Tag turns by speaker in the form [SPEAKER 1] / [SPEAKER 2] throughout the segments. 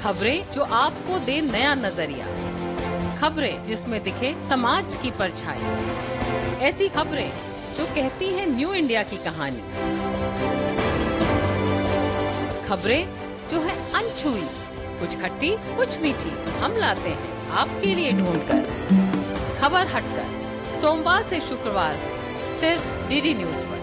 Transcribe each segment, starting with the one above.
[SPEAKER 1] खबरें जो आपको दे नया नजरिया, खबरें जिसमें दिखे समाज की परछाई, ऐसी खबरें जो कहती हैं न्यू इंडिया की कहानी, खबरें जो है अनछुई, कुछ खट्टी कुछ मीठी, हम लाते हैं आपके लिए ढूंढकर खबर हटकर, सोमवार से शुक्रवार सिर्फ डीडी न्यूज पर।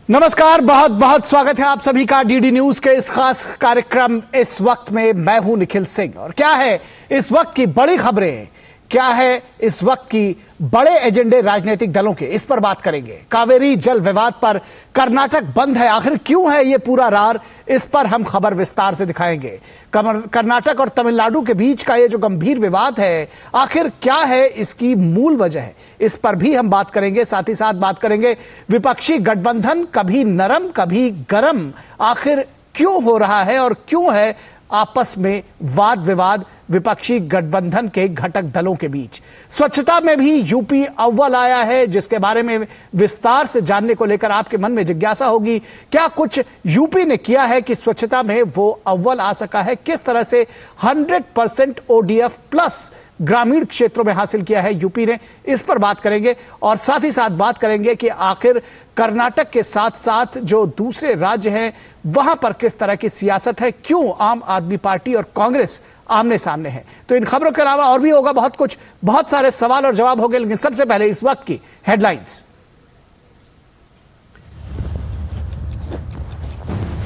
[SPEAKER 2] नमस्कार, बहुत बहुत स्वागत है आप सभी का डीडी न्यूज के इस खास कार्यक्रम इस वक्त में। मैं हूं निखिल सिंह और क्या है इस वक्त की बड़ी खबरें, क्या है इस वक्त की बड़े एजेंडे राजनीतिक दलों के, इस पर बात करेंगे। कावेरी जल विवाद पर कर्नाटक बंद है, आखिर क्यों है ये पूरा रार, इस पर हम खबर विस्तार से दिखाएंगे। कर्नाटक और तमिलनाडु के बीच का ये जो गंभीर विवाद है, आखिर क्या है इसकी मूल वजह है, इस पर भी हम बात करेंगे। साथ ही साथ बात करेंगे विपक्षी गठबंधन कभी नरम कभी गरम, आखिर क्यों हो रहा है और क्यों है आपस में वाद विवाद विपक्षी गठबंधन के घटक दलों के बीच। स्वच्छता में भी यूपी अव्वल आया है, जिसके बारे में विस्तार से जानने को लेकर आपके मन में जिज्ञासा होगी, क्या कुछ यूपी ने किया है कि स्वच्छता में वो अव्वल आ सका है, किस तरह से 100% ODF प्लस ग्रामीण क्षेत्रों में हासिल किया है यूपी ने, इस पर बात करेंगे। और साथ ही साथ बात करेंगे कि आखिर कर्नाटक के साथ साथ जो दूसरे राज्य हैं वहां पर किस तरह की सियासत है, क्यों आम आदमी पार्टी और कांग्रेस आमने सामने है। तो इन खबरों के अलावा और भी होगा बहुत कुछ, बहुत सारे सवाल और जवाब होंगे, लेकिन सबसे पहले इस वक्त की हेडलाइंस।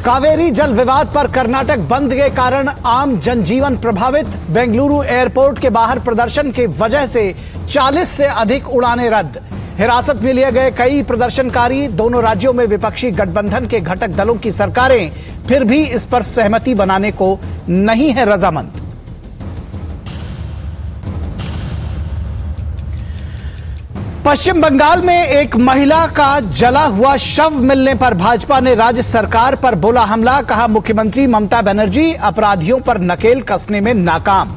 [SPEAKER 2] कावेरी जल विवाद पर कर्नाटक बंद के कारण आम जनजीवन प्रभावित। बेंगलुरु एयरपोर्ट के बाहर प्रदर्शन की वजह से 40 से अधिक उड़ानें रद्द। हिरासत में लिए गए कई प्रदर्शनकारी। दोनों राज्यों में विपक्षी गठबंधन के घटक दलों की सरकारें फिर भी इस पर सहमति बनाने को नहीं है रजामंद। पश्चिम बंगाल में एक महिला का जला हुआ शव मिलने पर भाजपा ने राज्य सरकार पर बोला हमला। कहा मुख्यमंत्री ममता बनर्जी अपराधियों पर नकेल कसने में नाकाम।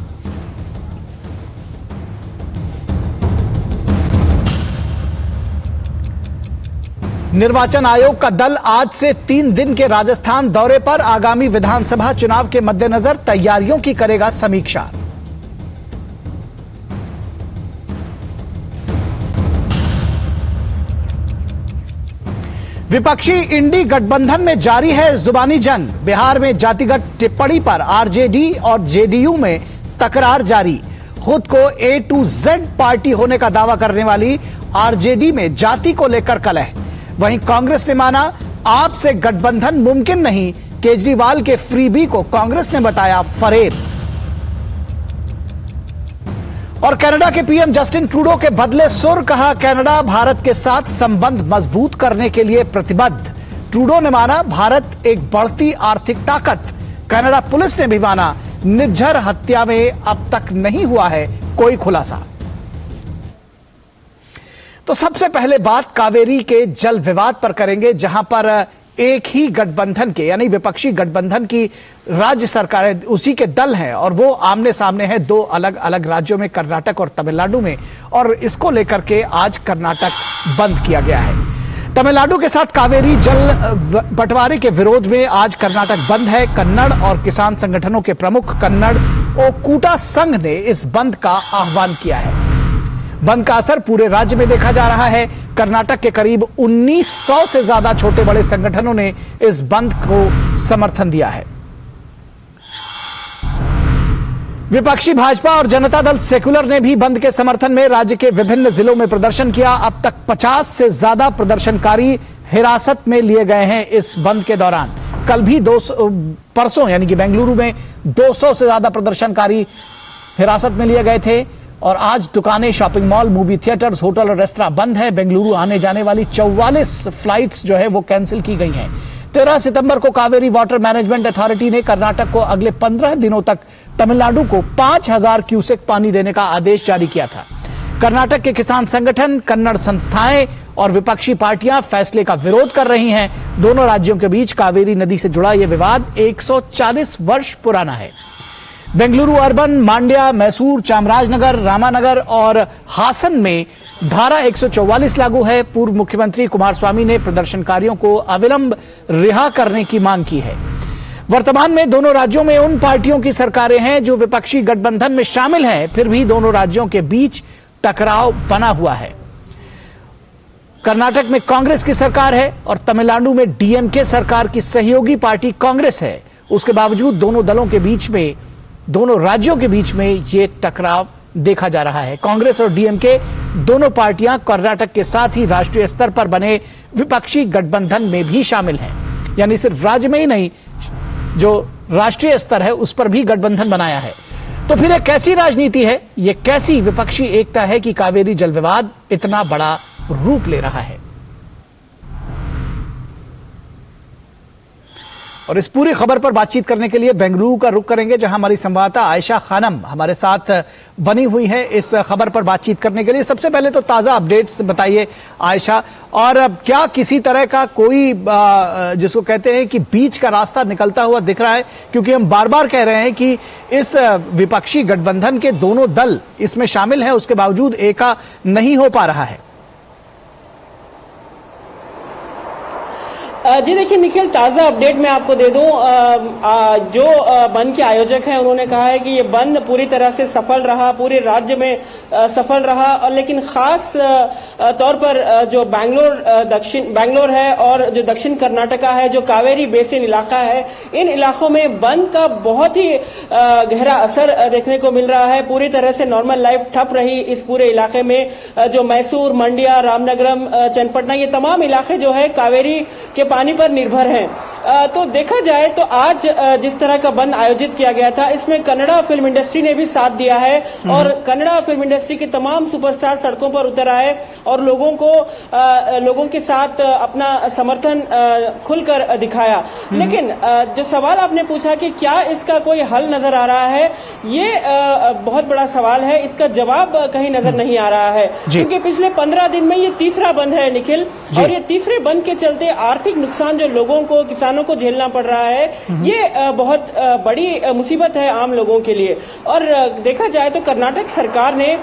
[SPEAKER 2] निर्वाचन आयोग का दल आज से 3 दिन के राजस्थान दौरे पर। आगामी विधानसभा चुनाव के मद्देनजर तैयारियों की करेगा समीक्षा। विपक्षी इंडी गठबंधन में जारी है जुबानी जंग। बिहार में जातिगत टिप्पणी पर आरजेडी और जेडीयू में तकरार जारी। खुद को A to Z पार्टी होने का दावा करने वाली आरजेडी में जाति को लेकर कलह। वहीं कांग्रेस ने माना आप से गठबंधन मुमकिन नहीं। केजरीवाल के फ्रीबी को कांग्रेस ने बताया फरेब। और कनाडा के पीएम जस्टिन ट्रूडो के बदले सुर। कहा कनाडा भारत के साथ संबंध मजबूत करने के लिए प्रतिबद्ध। ट्रूडो ने माना भारत एक बढ़ती आर्थिक ताकत। कनाडा पुलिस ने भी माना निज्जर हत्या में अब तक नहीं हुआ है कोई खुलासा। तो सबसे पहले बात कावेरी के जल विवाद पर करेंगे, जहां पर एक ही गठबंधन के यानी विपक्षी गठबंधन की राज्य सरकारें, उसी के दल हैं और वो आमने सामने हैं दो अलग अलग राज्यों में, कर्नाटक और तमिलनाडु में। और इसको लेकर के आज कर्नाटक बंद किया गया है। तमिलनाडु के साथ कावेरी जल बंटवारे के विरोध में आज कर्नाटक बंद है। कन्नड़ और किसान संगठनों के प्रमुख कन्नड़ ओकूटा संघ ने इस बंद का आह्वान किया है। बंद का असर पूरे राज्य में देखा जा रहा है। कर्नाटक के करीब 1900 से ज्यादा छोटे बड़े संगठनों ने इस बंद को समर्थन दिया है। विपक्षी भाजपा और जनता दल सेक्युलर ने भी बंद के समर्थन में राज्य के विभिन्न जिलों में प्रदर्शन किया। अब तक 50 से ज्यादा प्रदर्शनकारी हिरासत में लिए गए हैं इस बंद के दौरान। कल भी परसों यानी कि बेंगलुरु में 200 से ज्यादा प्रदर्शनकारी हिरासत में लिए गए थे। और आज दुकानें, shopping mall, movie theatres, hotel और रेस्तरां बंद है। बेंगलुरु आने जाने वाली 44 फ्लाइट्स जो है वो कैंसिल की गई हैं। 13 सितंबर को कावेरी वाटर मैनेजमेंट अथॉरिटी ने कर्नाटक को अगले 15 दिनों तक तमिलनाडु को 5000 क्यूसेक पानी देने का आदेश जारी किया था। कर्नाटक के किसान संगठन, कन्नड़ संस्थाएं और विपक्षी पार्टियां फैसले का विरोध कर रही हैं। दोनों राज्यों के बीच कावेरी नदी से जुड़ा यह विवाद 140 वर्ष पुराना है। बेंगलुरु अर्बन, मांड्या, मैसूर, चामराजनगर, रामानगर और हासन में धारा 144 लागू है। पूर्व मुख्यमंत्री कुमारस्वामी ने प्रदर्शनकारियों को अविलंब रिहा करने की मांग की है। वर्तमान में दोनों राज्यों में उन पार्टियों की सरकारें हैं जो विपक्षी गठबंधन में शामिल हैं, फिर भी दोनों राज्यों के बीच टकराव बना हुआ है। कर्नाटक में कांग्रेस की सरकार है और तमिलनाडु में डीएमके सरकार की सहयोगी पार्टी कांग्रेस है। उसके बावजूद दोनों राज्यों के बीच में यह टकराव देखा जा रहा है। कांग्रेस और डीएमके दोनों पार्टियां कर्नाटक के साथ ही राष्ट्रीय स्तर पर बने विपक्षी गठबंधन में भी शामिल हैं। यानी सिर्फ राज्य में ही नहीं, जो राष्ट्रीय स्तर है उस पर भी गठबंधन बनाया है। तो फिर यह कैसी राजनीति है, यह कैसी विपक्षी एकता है कि कावेरी जल विवाद इतना बड़ा रूप ले रहा है। और इस पूरी खबर पर बातचीत करने के लिए बेंगलुरु का रुख करेंगे, जहां हमारी संवाददाता आयशा खानम हमारे साथ बनी हुई है इस खबर पर बातचीत करने के लिए। सबसे पहले तो ताजा अपडेट्स बताइए आयशा, और क्या किसी तरह का कोई जिसको कहते हैं कि बीच का रास्ता निकलता हुआ दिख रहा है? क्योंकि हम बार बार कह रहे हैं कि इस विपक्षी गठबंधन के दोनों दल इसमें शामिल हैं, उसके बावजूद एका नहीं हो पा रहा है।
[SPEAKER 3] जी देखिए निखिल, ताज़ा अपडेट मैं आपको दे दूं। जो बंद के आयोजक हैं उन्होंने कहा है कि ये बंद पूरी तरह से सफल रहा, पूरे राज्य में सफल रहा, और लेकिन खास तौर पर जो बैंगलोर है और जो दक्षिण कर्नाटका है, जो कावेरी बेसिन इलाका है, इन इलाकों में बंद का बहुत ही गहरा असर देखने को मिल रहा है। पूरी तरह से नॉर्मल लाइफ ठप रही इस पूरे इलाके में। जो मैसूर, मंडिया, रामनगरम, चन्नपटना, ये तमाम इलाके जो है कावेरी के पानी पर निर्भर हैं। तो देखा जाए तो आज जिस तरह का बंद आयोजित किया गया था, इसमें कन्नड़ा फिल्म इंडस्ट्री ने भी साथ दिया है और कन्नड़ा फिल्म इंडस्ट्री के तमाम सुपरस्टार सड़कों पर उतर आए और लोगों के साथ अपना समर्थन खुलकर दिखाया। लेकिन जो सवाल आपने पूछा कि क्या इसका कोई हल नजर आ रहा है, ये बहुत बड़ा सवाल है। इसका जवाब कहीं नजर नहीं आ रहा है, क्योंकि पिछले 15 दिन में ये तीसरा बंद है निखिल, और ये तीसरे बंद के चलते आर्थिक नुकसान जो लोगों को, किसानों को झेलना पड़ रहा है, ये बहुत बड़ी मुसीबत है आम लोगों के लिए। और देखा जाए तो कर्नाटक सरकार ने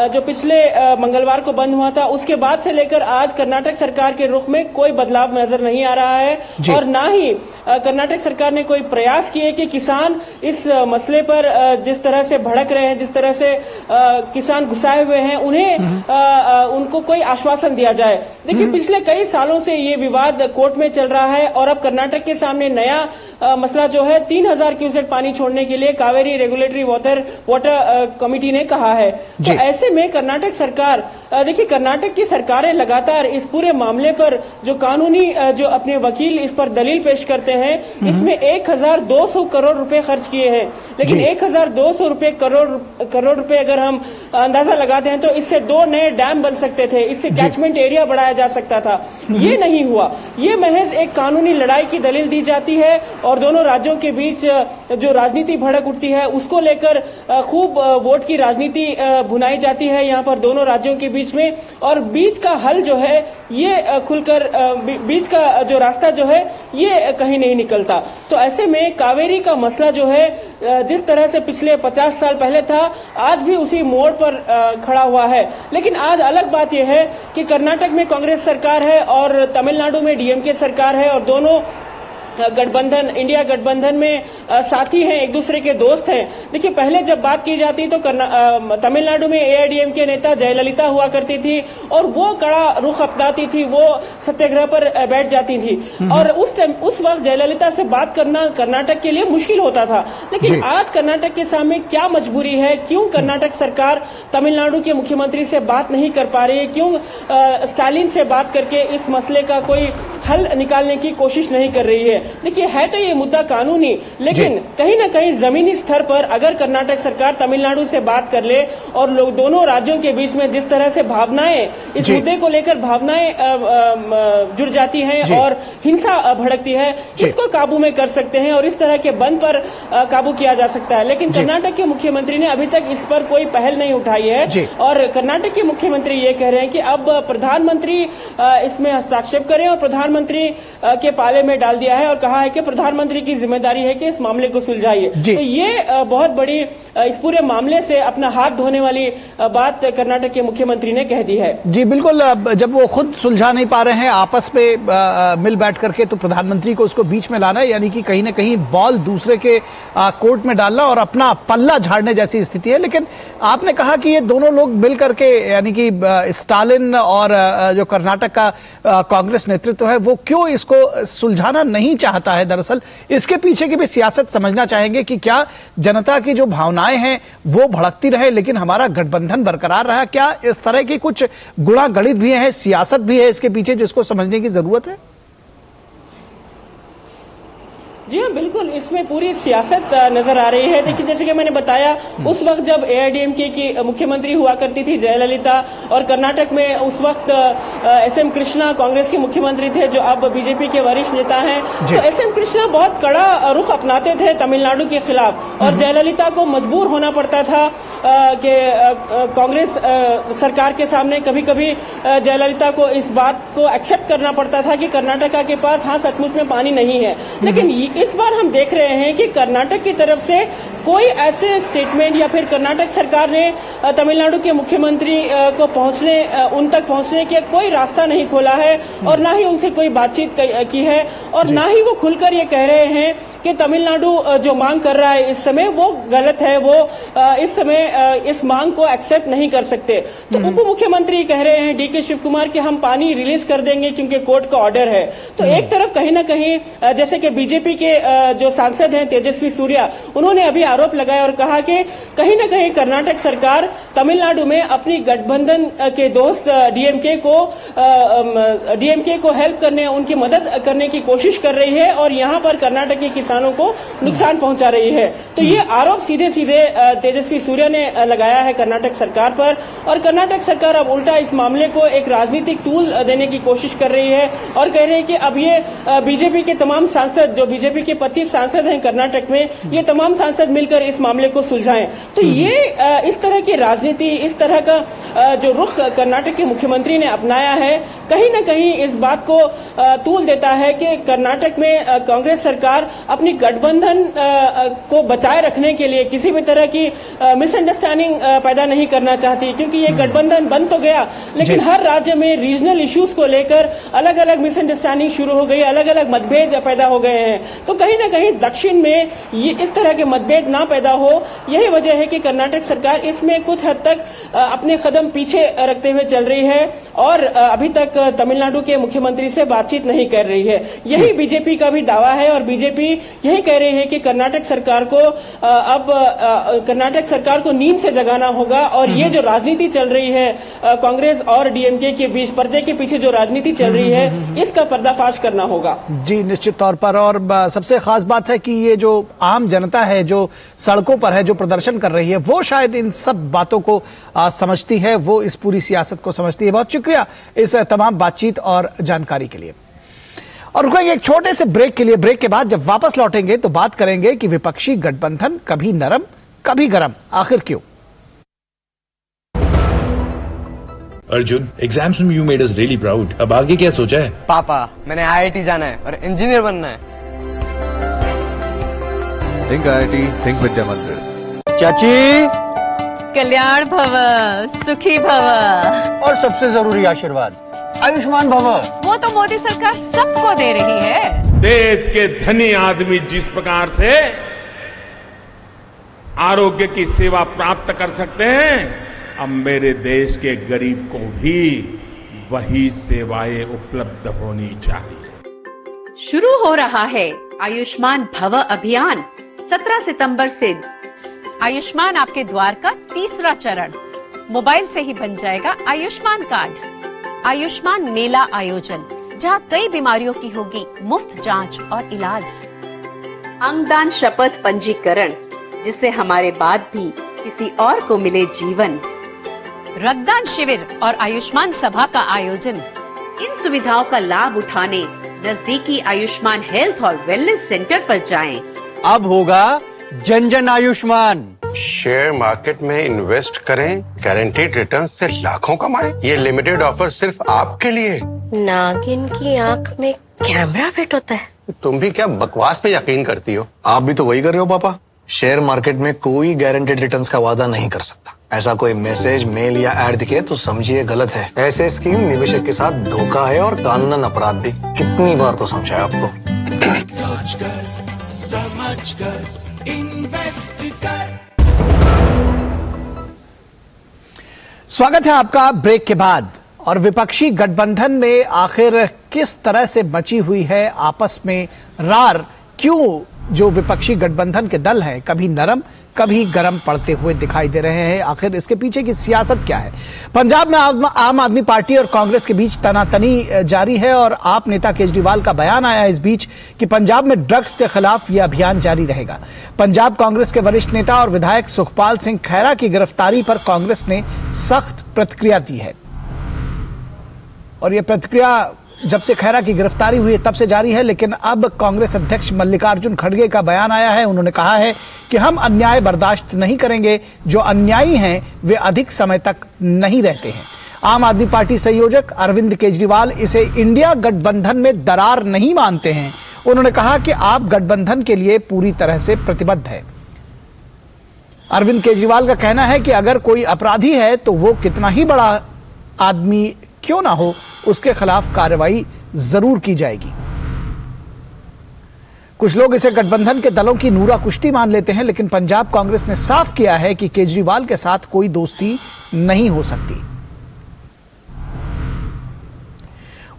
[SPEAKER 3] जो पिछले मंगलवार को बंद हुआ था, उसके बाद से लेकर आज कर्नाटक सरकार के रुख में कोई बदलाव नजर नहीं आ रहा है, और ना ही कर्नाटक सरकार ने कोई प्रयास किए कि किसान इस मसले पर जिस तरह से भड़क रहे हैं, जिस तरह से किसान गुस्साए हुए हैं, उनको कोई आश्वासन दिया जाए। देखिए पिछले कई सालों से ये विवाद कोर्ट में चल रहा है और अब कर्नाटक के सामने नया मसला जो है 3000 क्यूसेक पानी छोड़ने के लिए कावेरी रेगुलेटरी वाटर कमेटी ने कहा है। तो ऐसे में कर्नाटक सरकार, देखिए कर्नाटक की सरकारें लगातार इस पूरे मामले पर जो कानूनी जो अपने वकील इस पर दलील पेश करते हैं, इसमें 1200 करोड़ रुपए खर्च किए हैं। लेकिन 1200 करोड़ रुपए अगर हम अंदाजा लगाते हैं तो इससे 2 नए डैम बन सकते थे, इससे कैचमेंट एरिया बढ़ाया जा सकता था। ये नहीं हुआ। ये महज एक कानूनी लड़ाई की दलील दी जाती है और दोनों राज्यों के बीच जो राजनीति भड़क उठती है, उसको लेकर खूब वोट की राजनीति भुनाई जाती है यहाँ पर दोनों राज्यों के बीच में। और बीच का हल जो है ये खुलकर, बीच का जो रास्ता जो है ये कहीं नहीं निकलता। तो ऐसे में कावेरी का मसला जो है जिस तरह से पिछले 50 साल पहले था, आज भी उसी मोड़ पर खड़ा हुआ है। लेकिन आज अलग बात यह है कि कर्नाटक में कांग्रेस सरकार है और तमिलनाडु में डीएमके सरकार है, और दोनों गठबंधन, इंडिया गठबंधन में साथी हैं, एक दूसरे के दोस्त हैं। देखिए पहले जब बात की जाती तो तमिलनाडु में एआईडीएमके नेता जयललिता हुआ करती थी और वो कड़ा रुख अपनाती थी, वो सत्याग्रह पर बैठ जाती थी, और उस वक्त जयललिता से बात करना कर्नाटक के लिए मुश्किल होता था। लेकिन आज कर्नाटक के सामने क्या मजबूरी है, क्यों कर्नाटक सरकार तमिलनाडु के मुख्यमंत्री से बात नहीं कर पा रही है, क्यों स्टालिन से बात करके इस मसले का कोई हल निकालने की कोशिश नहीं कर रही है। देखिए, है तो ये मुद्दा कानूनी, लेकिन कहीं ना कहीं जमीनी स्तर पर अगर कर्नाटक सरकार तमिलनाडु से बात कर ले और लोग दोनों राज्यों के बीच में जिस तरह से भावनाएं, इस मुद्दे को लेकर भावनाएं जुड़ जाती हैं और हिंसा भड़कती है, इसको काबू में कर सकते हैं और इस तरह के बंद पर काबू किया जा सकता है। लेकिन कर्नाटक के मुख्यमंत्री ने अभी तक इस पर कोई पहल नहीं उठाई है और कर्नाटक के मुख्यमंत्री ये कह रहे हैं कि अब प्रधानमंत्री इसमें हस्तक्षेप करें और प्रधानमंत्री के पाले में डाल दिया है और कहा है कि प्रधानमंत्री की जिम्मेदारी है कि इस मामले को सुलझाइए। तो ये बहुत बड़ी इस पूरे मामले से अपना हाथ धोने वाली बात कर्नाटक के मुख्यमंत्री ने कह दी है।
[SPEAKER 2] जी बिल्कुल, जब वो खुद सुलझा नहीं पा रहे हैं आपस में मिल बैठ करके, तो प्रधानमंत्री को उसको बीच में लाना है, यानी कि कहीं ना कहीं बॉल दूसरे के कोर्ट में डालना और अपना पल्ला झाड़ने जैसी स्थिति है। लेकिन आपने कहा कि ये दोनों लोग मिल करके, यानी कि स्टालिन और जो कर्नाटक का कांग्रेस नेतृत्व है, वो क्यों इसको सुलझाना नहीं चाहता है? दरअसल इसके पीछे की भी सियासत समझना चाहेंगे कि क्या जनता की जो भावनाएं हैं वो भड़कती रहे लेकिन हमारा गठबंधन बरकरार रहा? क्या इस तरह की कुछ गुणा गणित भी है, सियासत भी है इसके पीछे, जिसको समझने की जरूरत है?
[SPEAKER 3] जी हाँ, बिल्कुल, इसमें पूरी सियासत नजर आ रही है। देखिए, जैसे कि मैंने बताया, उस वक्त जब एआईडीएमके की मुख्यमंत्री हुआ करती थी जयललिता और कर्नाटक में उस वक्त एसएम कृष्णा कांग्रेस के मुख्यमंत्री थे, जो अब बीजेपी के वरिष्ठ नेता हैं। तो एसएम कृष्णा बहुत कड़ा रुख अपनाते थे तमिलनाडु के खिलाफ और जयललिता को मजबूर होना पड़ता था कि कांग्रेस सरकार के सामने कभी कभी जयललिता को इस बात को एक्सेप्ट करना पड़ता था कि कर्नाटका के पास हाँ सचमुच में पानी नहीं है। लेकिन इस बार हम देख रहे हैं कि कर्नाटक की तरफ से कोई ऐसे स्टेटमेंट या फिर कर्नाटक सरकार ने तमिलनाडु के मुख्यमंत्री को उन तक पहुंचने के कोई रास्ता नहीं खोला है और ना ही उनसे कोई बातचीत की है और ना ही वो खुलकर ये कह रहे हैं कि तमिलनाडु जो मांग कर रहा है इस समय वो गलत है, वो इस समय इस मांग को एक्सेप्ट नहीं कर सकते। तो उप मुख्यमंत्री कह रहे हैं डीके शिव कुमार कि हम पानी रिलीज कर देंगे क्योंकि कोर्ट का ऑर्डर है। तो एक तरफ कहीं ना कहीं जैसे कि बीजेपी के जो सांसद हैं तेजस्वी सूर्या, उन्होंने अभी आरोप लगाया और कहा कि कहीं ना कहीं कर्नाटक सरकार तमिलनाडु में अपनी गठबंधन के दोस्त डीएमके को हेल्प करने, उनकी मदद करने की कोशिश कर रही है और यहाँ पर कर्नाटक के किसानों को नुकसान पहुंचा रही है। तो ये आरोप सीधे सीधे तेजस्वी सूर्या ने लगाया है कर्नाटक सरकार पर और कर्नाटक सरकार अब उल्टा इस मामले को एक राजनीतिक टूल देने की कोशिश कर रही है और कह रही है कि अब ये बीजेपी के तमाम सांसद, जो बीजेपी के 25 सांसद हैं कर्नाटक में, ये तमाम सांसद मिलकर इस मामले को सुलझाएं। तो ये इस तरह की राजनीति, इस तरह का जो रुख कर्नाटक के मुख्यमंत्री ने अपनाया है, कहीं ना कहीं इस बात को तूल देता है कि कर्नाटक में कांग्रेस सरकार अपनी गठबंधन को बचाए रखने के लिए किसी भी तरह की मिसअंडरस्टैंडिंग पैदा नहीं करना चाहती, क्योंकि ये गठबंधन बन तो गया लेकिन हर राज्य में रीजनल इश्यूज को लेकर अलग अलग मिसअंडरस्टैंडिंग शुरू हो गई, अलग अलग मतभेद पैदा हो गए हैं। तो कहीं ना कहीं दक्षिण में ये इस तरह के मतभेद ना पैदा हो, यही वजह है कि कर्नाटक सरकार इसमें कुछ हद तक अपने कदम पीछे रखते हुए चल रही है और अभी तक तमिलनाडु के मुख्यमंत्री से बातचीत नहीं कर रही है। यही बीजेपी का भी दावा है और बीजेपी यही कह रही है कि कर्नाटक सरकार को अब कर्नाटक सरकार को नींद से जगाना होगा और ये जो राजनीति चल रही है कांग्रेस और डीएमके के बीच, पर्दे के पीछे जो राजनीति चल रही है, इसका पर्दाफाश करना होगा। जी
[SPEAKER 2] निश्चित तौर पर। और सबसे खास बात है कि ये जो आम जनता है जो सड़कों पर है, जो प्रदर्शन कर रही है, वो शायद इन सब बातों को समझती है, वो इस पूरी सियासत को समझती है। बहुत शुक्रिया इस तमाम बातचीत और जानकारी के लिए। और रुकेंगे एक छोटे से ब्रेक के लिए। ब्रेक के बाद जब वापस लौटेंगे तो बात करेंगे कि विपक्षी गठबंधन कभी नरम कभी गरम, आखिर क्यों?
[SPEAKER 4] अर्जुन, एग्जाम्स में you made us really proud. अब आगे क्या सोचा है?
[SPEAKER 5] पापा, मैंने आईआईटी जाना है और इंजीनियर बनना है।
[SPEAKER 6] थिंक आईआईटी, थिंक विद्या मंदिर।
[SPEAKER 5] चाची,
[SPEAKER 7] कल्याण भव, सुखी भव
[SPEAKER 5] और सबसे जरूरी आशीर्वाद, आयुष्मान भव।
[SPEAKER 7] वो तो मोदी सरकार सबको दे रही है।
[SPEAKER 8] देश के धनी आदमी जिस प्रकार से आरोग्य की सेवा प्राप्त कर सकते हैं, अब मेरे देश के गरीब को भी वही सेवाएं उपलब्ध होनी चाहिए।
[SPEAKER 9] शुरू हो रहा है आयुष्मान भव अभियान 17 सितंबर से।
[SPEAKER 7] आयुष्मान आपके द्वार का तीसरा चरण। मोबाइल से ही बन जाएगा आयुष्मान कार्ड। आयुष्मान मेला आयोजन जहां कई बीमारियों की होगी मुफ्त जांच और इलाज।
[SPEAKER 9] अंगदान शपथ पंजीकरण, जिससे हमारे बाद भी किसी और को मिले जीवन।
[SPEAKER 7] रक्तदान शिविर और आयुष्मान सभा का आयोजन।
[SPEAKER 9] इन सुविधाओं का लाभ उठाने नजदीकी आयुष्मान हेल्थ और वेलनेस सेंटर पर जाएं।
[SPEAKER 5] अब होगा जन जन आयुष्मान।
[SPEAKER 10] शेयर मार्केट में इन्वेस्ट करें, गारंटीड रिटर्न से लाखों कमाएं। ये लिमिटेड ऑफर सिर्फ आपके लिए।
[SPEAKER 11] नागिन की आंख में कैमरा फिट होता है।
[SPEAKER 10] तुम भी क्या बकवास पे यकीन करती हो?
[SPEAKER 6] आप भी तो वही कर रहे हो पापा। शेयर मार्केट में कोई गारंटेड रिटर्न्स का वादा नहीं कर सकता। ऐसा कोई मैसेज, मेल या एड दिखे तो समझिए गलत है। ऐसे स्कीम निवेशक के साथ धोखा है और कानूनन अपराध भी। कितनी बार तो समझाया आपको। समझकर इन्वेस्ट कर।
[SPEAKER 2] स्वागत है आपका ब्रेक के बाद। और विपक्षी गठबंधन में आखिर किस तरह से मची हुई है आपस में रार? क्यों जो विपक्षी गठबंधन के दल हैं कभी नरम कभी गरम पड़ते हुए दिखाई दे रहे हैं? आखिर इसके पीछे की सियासत क्या है? पंजाब में आम आदमी पार्टी और कांग्रेस के बीच तनातनी जारी है और आप नेता केजरीवाल का बयान आया इस बीच कि पंजाब में ड्रग्स के खिलाफ यह अभियान जारी रहेगा। पंजाब कांग्रेस के वरिष्ठ नेता और विधायक सुखपाल सिंह खैरा की गिरफ्तारी पर कांग्रेस ने सख्त प्रतिक्रिया दी है और यह प्रतिक्रिया जब से खैरा की गिरफ्तारी हुई तब से जारी है। लेकिन अब कांग्रेस अध्यक्ष मल्लिकार्जुन खड़गे का बयान आया है। उन्होंने कहा है कि हम अन्याय बर्दाश्त नहीं करेंगे। जो अन्यायी हैं वे अधिक समय तक नहीं रहते हैं। आम आदमी पार्टी संयोजक अरविंद केजरीवाल इसे इंडिया गठबंधन में दरार नहीं मानते हैं। उन्होंने कहा कि आप गठबंधन के लिए पूरी तरह से प्रतिबद्ध है। अरविंद केजरीवाल का कहना है कि अगर कोई अपराधी है तो वो कितना ही बड़ा आदमी क्यों ना हो, उसके खिलाफ कार्रवाई जरूर की जाएगी। कुछ लोग इसे गठबंधन के दलों की नूरा कुश्ती मान लेते हैं, लेकिन पंजाब कांग्रेस ने साफ किया है कि केजरीवाल के साथ कोई दोस्ती नहीं हो सकती।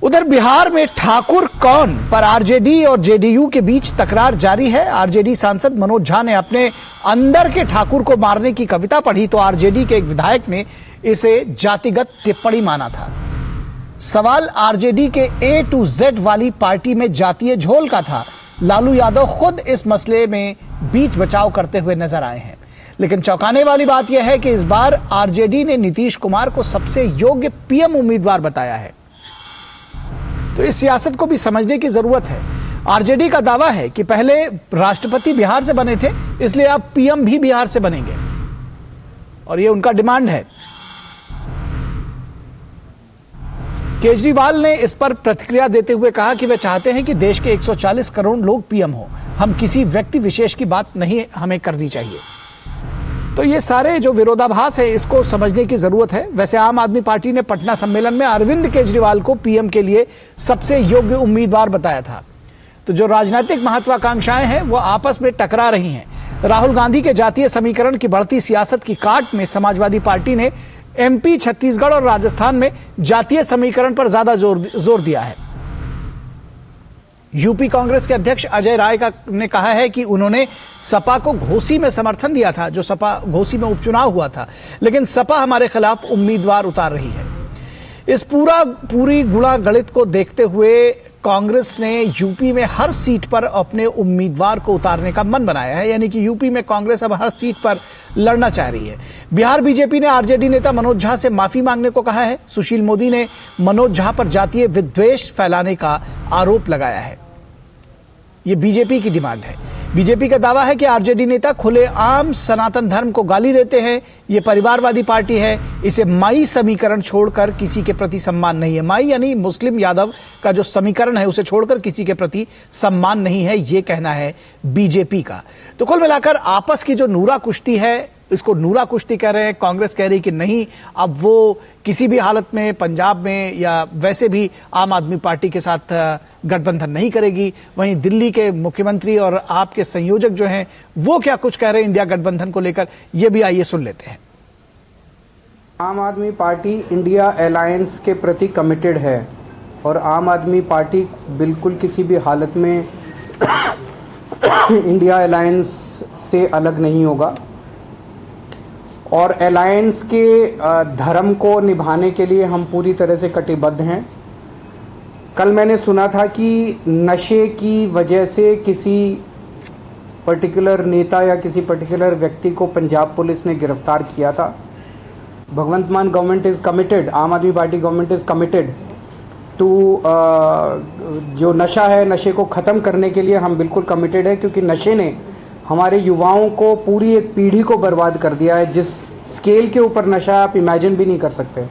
[SPEAKER 2] उधर बिहार में ठाकुर कौन पर आरजेडी और जेडीयू के बीच तकरार जारी है। आरजेडी सांसद मनोज झा ने अपने अंदर के ठाकुर को मारने की कविता पढ़ी तो आरजेडी के एक विधायक ने इसे जातिगत टिप्पणी माना था। सवाल आरजेडी के ए टू जेड वाली पार्टी में जातीय झोल का था। लालू यादव खुद इस मसले में बीच बचाव करते हुए नजर आए हैं। लेकिन चौंकाने वाली बात यह है कि इस बार आरजेडी ने नीतीश कुमार को सबसे योग्य पीएम उम्मीदवार बताया है। तो इस सियासत को भी समझने की जरूरत है। आरजेडी का दावा है कि पहले राष्ट्रपति बिहार से बने थे, इसलिए अब पीएम भी बिहार से बनेंगे और यह उनका डिमांड है। केजरीवाल ने इस पर प्रतिक्रिया देते हुए कहा कि वे चाहते हैं कि देश के 140 करोड़ लोग पीएम हो। हम किसी व्यक्ति विशेष की बात नहीं हमें करनी चाहिए। तो ये सारे जो विरोधाभास है इसको समझने की जरूरत है। वैसे आम आदमी पार्टी ने पटना सम्मेलन में अरविंद केजरीवाल को पीएम के लिए सबसे योग्य उम्मीदवार बताया था। तो जो राजनीतिक महत्वाकांक्षाएं हैं वो आपस में टकरा रही हैं। राहुल गांधी के जातीय समीकरण की बढ़ती सियासत की काट में समाजवादी पार्टी ने एमपी, छत्तीसगढ़ और राजस्थान में जातीय समीकरण पर ज्यादा जोर दिया है। यूपी कांग्रेस के अध्यक्ष अजय राय ने कहा है कि उन्होंने सपा को घोसी में समर्थन दिया था, जो सपा घोसी में उपचुनाव हुआ था, लेकिन सपा हमारे खिलाफ उम्मीदवार उतार रही है। इस पूरी गुणा गणित को देखते हुए कांग्रेस ने यूपी में हर सीट पर अपने उम्मीदवार को उतारने का मन बनाया है। यानी कि यूपी में कांग्रेस अब हर सीट पर लड़ना चाह रही है। बिहार बीजेपी ने आरजेडी नेता मनोज झा से माफी मांगने को कहा है। सुशील मोदी ने मनोज झा पर जातीय विद्वेष फैलाने का आरोप लगाया है। यह बीजेपी की डिमांड है। बीजेपी का दावा है कि आरजेडी नेता खुलेआम सनातन धर्म को गाली देते हैं। यह परिवारवादी पार्टी है। इसे माई समीकरण छोड़कर किसी के प्रति सम्मान नहीं है। माई यानी मुस्लिम यादव का जो समीकरण है उसे छोड़कर किसी के प्रति सम्मान नहीं है, यह कहना है बीजेपी का। तो कुल मिलाकर आपस की जो नूरा कुश्ती है, इसको नूरा कुश्ती कह रहे हैं। कांग्रेस कह रही कि नहीं, अब वो किसी भी हालत में पंजाब में या वैसे भी आम आदमी पार्टी के साथ गठबंधन नहीं करेगी। वहीं दिल्ली के मुख्यमंत्री और आपके संयोजक जो हैं वो क्या कुछ कह रहे हैं इंडिया गठबंधन को लेकर, ये भी आइए सुन लेते हैं।
[SPEAKER 12] आम आदमी पार्टी इंडिया अलायंस के प्रति कमिटेड है और आम आदमी पार्टी बिल्कुल किसी भी हालत में इंडिया अलायंस से अलग नहीं होगा और अलायंस के धर्म को निभाने के लिए हम पूरी तरह से कटिबद्ध हैं। कल मैंने सुना था कि नशे की वजह से किसी पर्टिकुलर नेता या किसी पर्टिकुलर व्यक्ति को पंजाब पुलिस ने गिरफ्तार किया था। भगवंत मान government is committed, Aam Aadmi party government is committed to जो नशा है, नशे को ख़त्म करने के लिए हम बिल्कुल कमिटेड है, क्योंकि नशे ने हमारे युवाओं को, पूरी एक पीढ़ी को बर्बाद कर दिया है। जिस स्केल के ऊपर नशा आप इमेजिन भी नहीं कर सकते।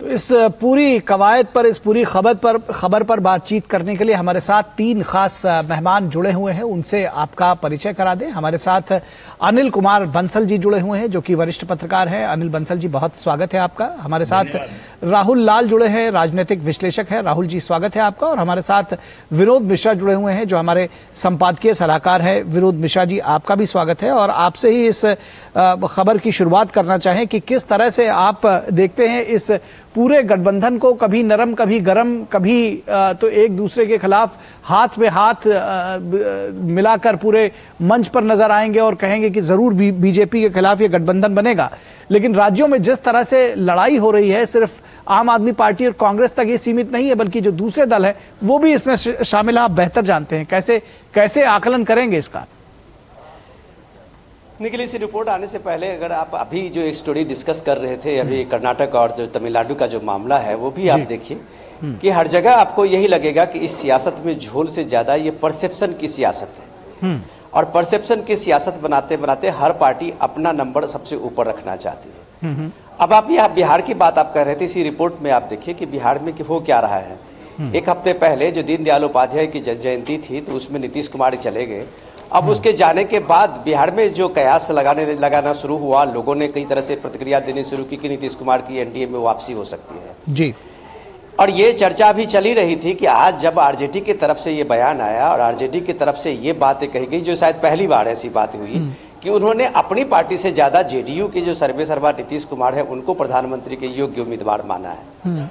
[SPEAKER 2] तो इस पूरी कवायद पर, इस पूरी खबर पर बातचीत करने के लिए हमारे साथ 3 खास मेहमान जुड़े हुए हैं। उनसे आपका परिचय करा दें। हमारे साथ अनिल कुमार बंसल जी जुड़े हुए हैं, जो कि वरिष्ठ पत्रकार हैं। अनिल बंसल जी, बहुत स्वागत है आपका। हमारे साथ राहुल लाल जुड़े हैं, राजनीतिक विश्लेषक है। राहुल जी, स्वागत है आपका। और हमारे साथ विनोद मिश्रा जुड़े हुए हैं, जो हमारे संपादकीय सलाहकार है। विनोद मिश्रा जी, आपका भी स्वागत है। और आपसे ही इस खबर की शुरुआत करना चाहें कि किस तरह से आप देखते हैं इस पूरे गठबंधन को, कभी नरम कभी गरम, कभी तो एक दूसरे के खिलाफ हाथ में हाथ मिलाकर पूरे मंच पर नजर आएंगे और कहेंगे कि जरूर बीजेपी के खिलाफ ये गठबंधन बनेगा। लेकिन राज्यों में जिस तरह से लड़ाई हो रही है, सिर्फ आम आदमी पार्टी और कांग्रेस तक ये सीमित नहीं है, बल्कि जो दूसरे दल है वो भी इसमें शामिल है। आप बेहतर जानते हैं, कैसे आकलन करेंगे इसका?
[SPEAKER 13] निखिल, इस रिपोर्ट आने से पहले अगर आप अभी जो एक स्टोरी डिस्कस कर रहे थे, अभी कर्नाटक और जो तमिलनाडु का जो मामला है वो भी आप देखिए कि हर जगह आपको यही लगेगा कि इस सियासत में झोल से ज्यादा ये परसेप्शन की सियासत है। और परसेप्शन की सियासत बनाते बनाते हर पार्टी अपना नंबर सबसे ऊपर रखना चाहती है। अब आप यहाँ बिहार की बात आप कह रहे थे, इसी रिपोर्ट में आप देखिए कि बिहार में हो क्या रहा है। एक हफ्ते पहले जो दीनदयाल उपाध्याय की जयंती थी, तो उसमें नीतीश कुमार चले गए। अब उसके जाने के बाद बिहार में जो कयास लगाना शुरू हुआ, लोगों ने कई तरह से प्रतिक्रिया देनी शुरू की कि नीतीश कुमार की एनडीए में वापसी हो सकती है
[SPEAKER 2] जी।
[SPEAKER 13] और ये चर्चा भी चली रही थी कि आज जब आरजेडी की तरफ से ये बयान आया और आरजेडी की तरफ से ये बातें कही गई, जो शायद पहली बार ऐसी बात हुई कि उन्होंने अपनी पार्टी से ज्यादा जेडीयू के जो सर्वेसर्वा नीतीश कुमार है उनको प्रधानमंत्री के योग्य उम्मीदवार माना है।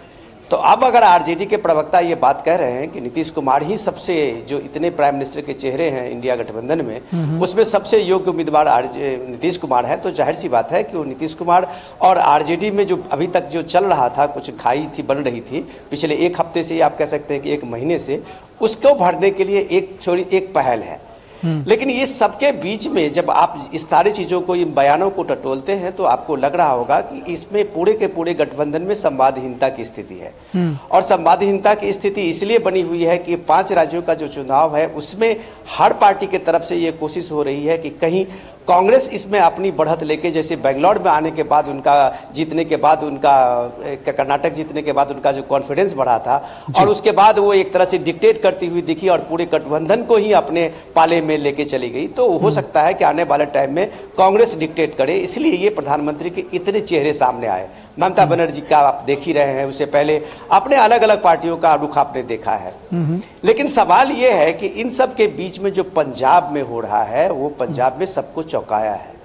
[SPEAKER 13] तो अब अगर आरजेडी के प्रवक्ता ये बात कह रहे हैं कि नीतीश कुमार ही सबसे, जो इतने प्राइम मिनिस्टर के चेहरे हैं इंडिया गठबंधन में, उसमें सबसे योग्य उम्मीदवार नीतीश कुमार है, तो जाहिर सी बात है कि वो नीतीश कुमार और आरजेडी में जो अभी तक जो चल रहा था, कुछ खाई थी बन रही थी पिछले एक हफ्ते से, आप कह सकते हैं कि एक महीने से, उसको भरने के लिए एक पहल है। लेकिन ये सबके बीच में जब आप इस सारी चीजों को, इन बयानों को टटोलते हैं, तो आपको लग रहा होगा कि इसमें पूरे के पूरे गठबंधन में संवादहीनता की स्थिति है। और संवादहीनता की स्थिति इसलिए बनी हुई है कि 5 राज्यों का जो चुनाव है उसमें हर पार्टी की तरफ से ये कोशिश हो रही है कि कहीं कांग्रेस इसमें अपनी बढ़त लेके, जैसे बेंगलोर में आने के बाद उनका जीतने के बाद, उनका कर्नाटक जीतने के बाद उनका जो कॉन्फिडेंस बढ़ा था, और उसके बाद वो एक तरह से डिक्टेट करती हुई दिखी और पूरे गठबंधन को ही अपने पाले में लेके चली गई। तो हो सकता है कि आने वाले टाइम में कांग्रेस डिक्टेट करे, इसलिए ये प्रधानमंत्री के इतने चेहरे सामने आए। ममता बनर्जी का आप देख ही रहे हैं, उससे पहले अपने अलग अलग पार्टियों का रुख आपने देखा है। लेकिन सवाल ये है कि इन सब के बीच में जो पंजाब में हो रहा है, वो पंजाब में सबको चौंकाया है।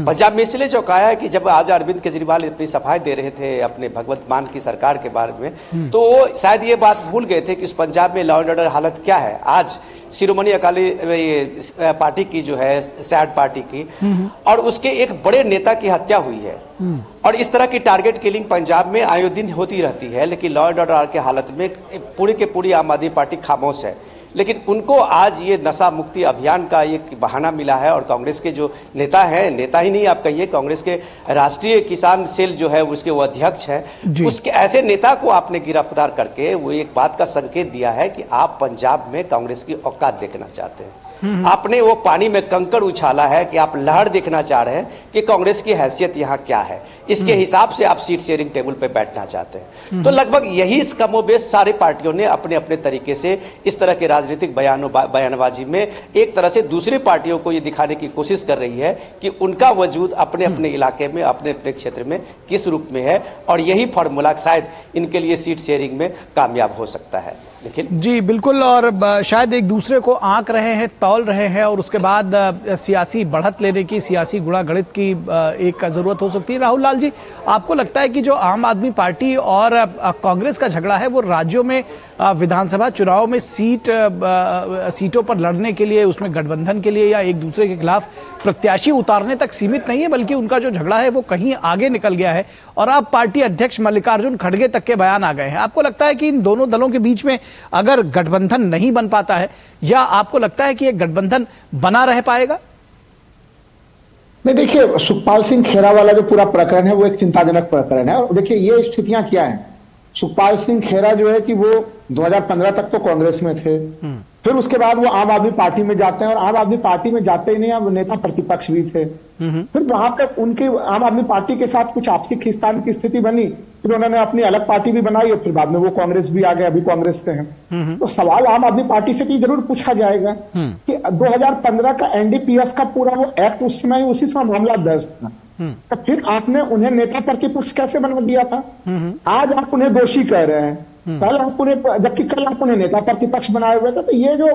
[SPEAKER 13] पंजाब में इसलिए चौंकाया है कि जब आज अरविंद केजरीवाल अपनी सफाई दे रहे थे अपने भगवंत मान की सरकार के बारे में, तो वो शायद ये बात भूल गए थे कि उस पंजाब में लॉ एंड ऑर्डर हालत क्या है। आज शिरोमणि अकाली पार्टी की जो है, सैड पार्टी की, और उसके एक बड़े नेता की हत्या हुई है। और इस तरह की टारगेट किलिंग पंजाब में आए दिन होती रहती है, लेकिन लॉ एंड ऑर्डर के हालत में पूरी के पूरी आम आदमी पार्टी खामोश है। लेकिन उनको आज ये नशा मुक्ति अभियान का एक बहाना मिला है, और कांग्रेस के जो नेता हैं, नेता ही नहीं आप कहिए, कांग्रेस के राष्ट्रीय किसान सेल जो है उसके वो अध्यक्ष हैं, उसके ऐसे नेता को आपने गिरफ्तार करके वो एक बात का संकेत दिया है कि आप पंजाब में कांग्रेस की औकात देखना चाहते हैं। आपने वो पानी में कंकड़ उछाला है कि आप लहर देखना चाह रहे हैं कि कांग्रेस की हैसियत यहाँ क्या है, इसके हिसाब से आप सीट शेयरिंग टेबल पे बैठना चाहते हैं। तो लगभग यही कमोबेश सारी पार्टियों ने अपने अपने तरीके से इस तरह के राजनीतिक बयानबाजी में एक तरह से दूसरी पार्टियों को ये दिखाने की कोशिश कर रही है कि उनका वजूद अपने अपने इलाके में, अपने अपने क्षेत्र में किस रूप में है, और यही फॉर्मूला शायद इनके लिए सीट शेयरिंग में कामयाब हो सकता है।
[SPEAKER 2] जी बिल्कुल, और शायद एक दूसरे को आंक रहे हैं तौल रहे हैं और उसके बाद सियासी बढ़त लेने की, सियासी गुणागणित की एक जरूरत हो सकती है। राहुल लाल जी, आपको लगता है कि जो आम आदमी पार्टी और कांग्रेस का झगड़ा है वो राज्यों में विधानसभा चुनाव में सीटों पर लड़ने के लिए, उसमें गठबंधन के लिए या एक दूसरे के खिलाफ प्रत्याशी उतारने तक सीमित नहीं है, बल्कि उनका जो झगड़ा है वो कहीं आगे निकल गया है और अब पार्टी अध्यक्ष मल्लिकार्जुन खड़गे तक के बयान आ गए हैं। आपको लगता है कि इन दोनों दलों के बीच में अगर गठबंधन नहीं बन पाता है, या आपको लगता है कि एक गठबंधन बना रह पाएगा?
[SPEAKER 14] नहीं, देखिए, सुखपाल सिंह खेरा वाला जो पूरा प्रकरण है वो एक चिंताजनक प्रकरण है। और देखिए ये स्थितियां क्या है, सुखपाल सिंह खेरा जो है कि वो 2015 तक तो कांग्रेस में थे, फिर उसके बाद वो आम आदमी पार्टी में जाते हैं और आम आदमी पार्टी में जाते ही नहीं, अब नेता प्रतिपक्ष भी थे। फिर वहां पर उनके आम आदमी पार्टी के साथ कुछ आपसी खींचतान की स्थिति बनी, फिर उन्होंने अपनी अलग पार्टी भी बनाई और फिर बाद में वो कांग्रेस भी आ गए, अभी कांग्रेस से हैं। तो सवाल आम आदमी पार्टी से भी जरूर पूछा जाएगा कि 2015 का एनडीपीएस का पूरा वो एक्ट उस समय उसी समय मामला दर्ज था, तो फिर आपने उन्हें नेता प्रतिपक्ष कैसे बना दिया था? आज आप उन्हें दोषी कह रहे हैं, कल आप उन्हें, जबकि कल आप उन्हें नेता प्रतिपक्ष बनाए हुए थे। तो ये जो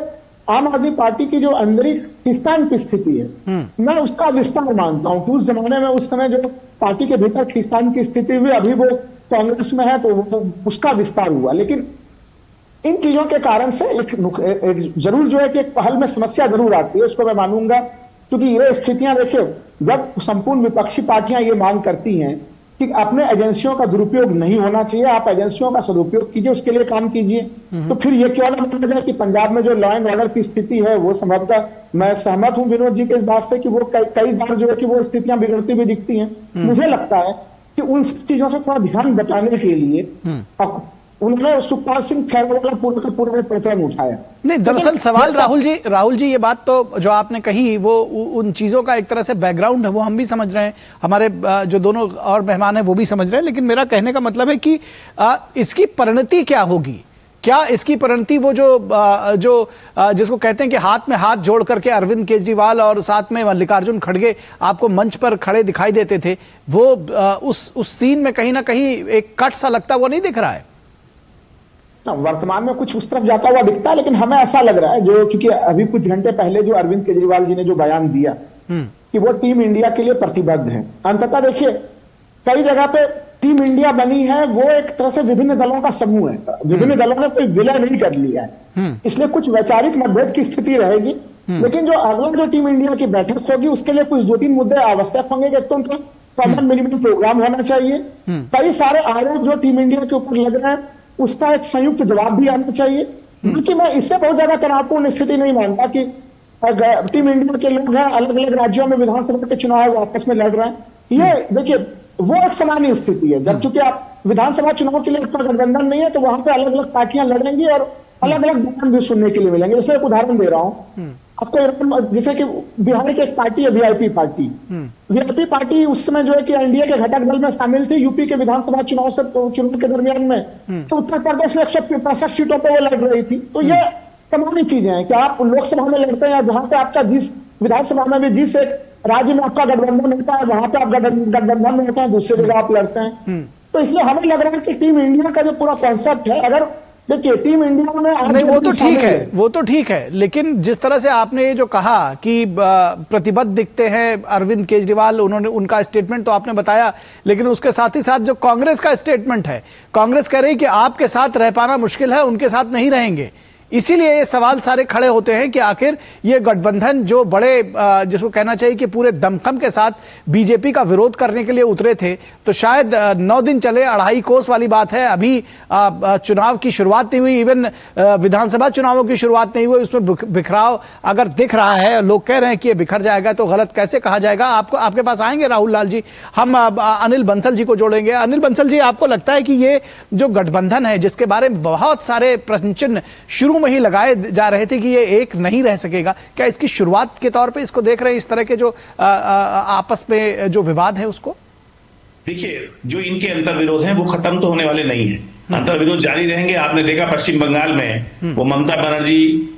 [SPEAKER 14] आम आदमी पार्टी की जो आंतरिक खींचतान की स्थिति है, मैं उसका विस्तार मानता हूं कि उस जमाने में, उस समय जो पार्टी के भीतर खींचतान की स्थिति हुई, अभी वो कांग्रेस में है तो वो उसका विस्तार हुआ। लेकिन इन चीजों के कारण से एक जरूर जो है कि एक पहल में समस्या जरूर आती है, उसको मैं मानूंगा, क्योंकि ये स्थितियां देखिए, जब संपूर्ण विपक्षी पार्टियां ये मांग करती हैं कि अपने एजेंसियों का दुरुपयोग नहीं होना चाहिए, आप एजेंसियों का सदुपयोग कीजिए, उसके लिए काम कीजिए, तो फिर ये क्यों ना माना जाए कि पंजाब में जो लॉ एंड ऑर्डर की स्थिति है वो संभवतः, मैं सहमत हूं विनोद जी के इस बात से कि वो कई बार जो है कि वो स्थितियां बिगड़ती हुई दिखती हैं। मुझे लगता है कि उन चीजों से थोड़ा ध्यान बचाने के लिए उन्होंने सुखपाल सिंह खैरा वाला पूरा प्रकरण उठाया।
[SPEAKER 2] नहीं, दरअसल सवाल राहुल जी ये बात तो जो आपने कही वो उन चीजों का एक तरह से बैकग्राउंड है, वो हम भी समझ रहे हैं, हमारे जो दोनों और मेहमान हैं वो भी समझ रहे हैं, लेकिन मेरा कहने का मतलब है कि इसकी परिणति क्या होगी? क्या इसकी परिणति वो जो जिसको कहते हैं कि हाथ में हाथ जोड़ करके अरविंद केजरीवाल और साथ में मल्लिकार्जुन खड़गे आपको मंच पर खड़े दिखाई देते थे, वो उस सीन में कहीं ना कहीं एक कट सा लगता वो नहीं दिख रहा है?
[SPEAKER 14] वर्तमान में कुछ उस तरफ जाता हुआ दिखता है, लेकिन हमें ऐसा लग रहा है, जो क्योंकि अभी कुछ घंटे पहले जो अरविंद केजरीवाल जी ने जो बयान दिया कि वो टीम इंडिया के लिए प्रतिबद्ध है। अंततः देखिए, कई जगह पे टीम इंडिया बनी है, वो एक तरह से विभिन्न दलों का समूह है, विभिन्न दलों ने कोई विलय नहीं कर लिया है, इसलिए कुछ वैचारिक मतभेद की स्थिति रहेगी। लेकिन जो अगला जो टीम इंडिया की बैठक होगी उसके लिए कुछ 2-3 मुद्दे आवश्यक होंगे। एक तो उनका कॉमन मिनिमम प्रोग्राम होना चाहिए, कई सारे आरोप जो टीम इंडिया के ऊपर लग रहे हैं उसका एक संयुक्त जवाब भी आना चाहिए। क्योंकि मैं इससे बहुत ज्यादा तनावपूर्ण स्थिति नहीं मानता कि टीम इंडिया के लोग हैं, अलग अलग राज्यों में विधानसभा के चुनाव आपस में लड़ रहे हैं, ये देखिए वो एक सामान्य स्थिति है। जब चूंकि आप विधानसभा चुनाव के लिए आपका गठबंधन नहीं है तो वहां पे अलग अलग पार्टियां लड़ेंगी और अलग अलग बयान भी सुनने के लिए मिलेंगे। जैसे एक उदाहरण दे रहा हूं आपको, जैसे कि बिहार की एक पार्टी है वीआईपी पार्टी, वीआईपी पार्टी उस समय जो है कि एनडीए के घटक दल में शामिल थी। यूपी के विधानसभा चुनाव के दरमियान में तो उत्तर प्रदेश में 165 सीटों पर वो लड़ रही थी। तो ये तमाम चीजें हैं कि आप लोकसभा में लड़ते हैं, जहां पे आपका जिस विधानसभा में भी जिस एक राज्य में आपका गठबंधन होता है वहां पे आप गठबंधन में होते हैं, दूसरी जगह आप लड़ते हैं। तो इसलिए हमें लग रहा है कि टीम इंडिया का जो पूरा कॉन्सेप्ट है, अगर देखिए टीम इंडिया में
[SPEAKER 2] नहीं, वो तो ठीक है, लेकिन जिस तरह से आपने ये जो कहा कि प्रतिबद्ध दिखते हैं अरविंद केजरीवाल, उन्होंने उनका स्टेटमेंट तो आपने बताया, लेकिन उसके साथ ही साथ जो कांग्रेस का स्टेटमेंट है, कांग्रेस कह रही कि आपके साथ रह पाना मुश्किल है, उनके साथ नहीं रहेंगे। इसीलिए ये सवाल सारे खड़े होते हैं कि आखिर ये गठबंधन जो बड़े जिसको कहना चाहिए कि पूरे दमखम के साथ बीजेपी का विरोध करने के लिए उतरे थे, तो शायद 9 दिन चले, 2.5 कोस वाली बात है। अभी चुनाव की शुरुआत नहीं हुई, इवन विधानसभा चुनावों की शुरुआत नहीं हुई, उसमें बिखराव अगर दिख रहा है, लोग कह रहे हैं कि ये बिखर जाएगा, तो गलत कैसे कहा जाएगा? आपके पास आएंगे राहुल लाल जी, हम अनिल बंसल जी को जोड़ेंगे। अनिल बंसल जी, आपको लगता है कि ये जो गठबंधन है, जिसके बारे में बहुत सारे प्रश्न चिन्ह शुरू में ही लगाए जा रहे थे कि ये एक नहीं रह सकेगा, क्या इसकी शुरुआत के तौर पे इसको देख रहे हैं, इस तरह के जो आपस में जो विवाद है उसको?
[SPEAKER 15] देखिए, जो इनके अंतर विरोध हैं वो खत्म तो होने वाले नहीं है। अंतर्विरोध जारी रहेंगे। आपने देखा पश्चिम बंगाल में वो ममता बनर्जी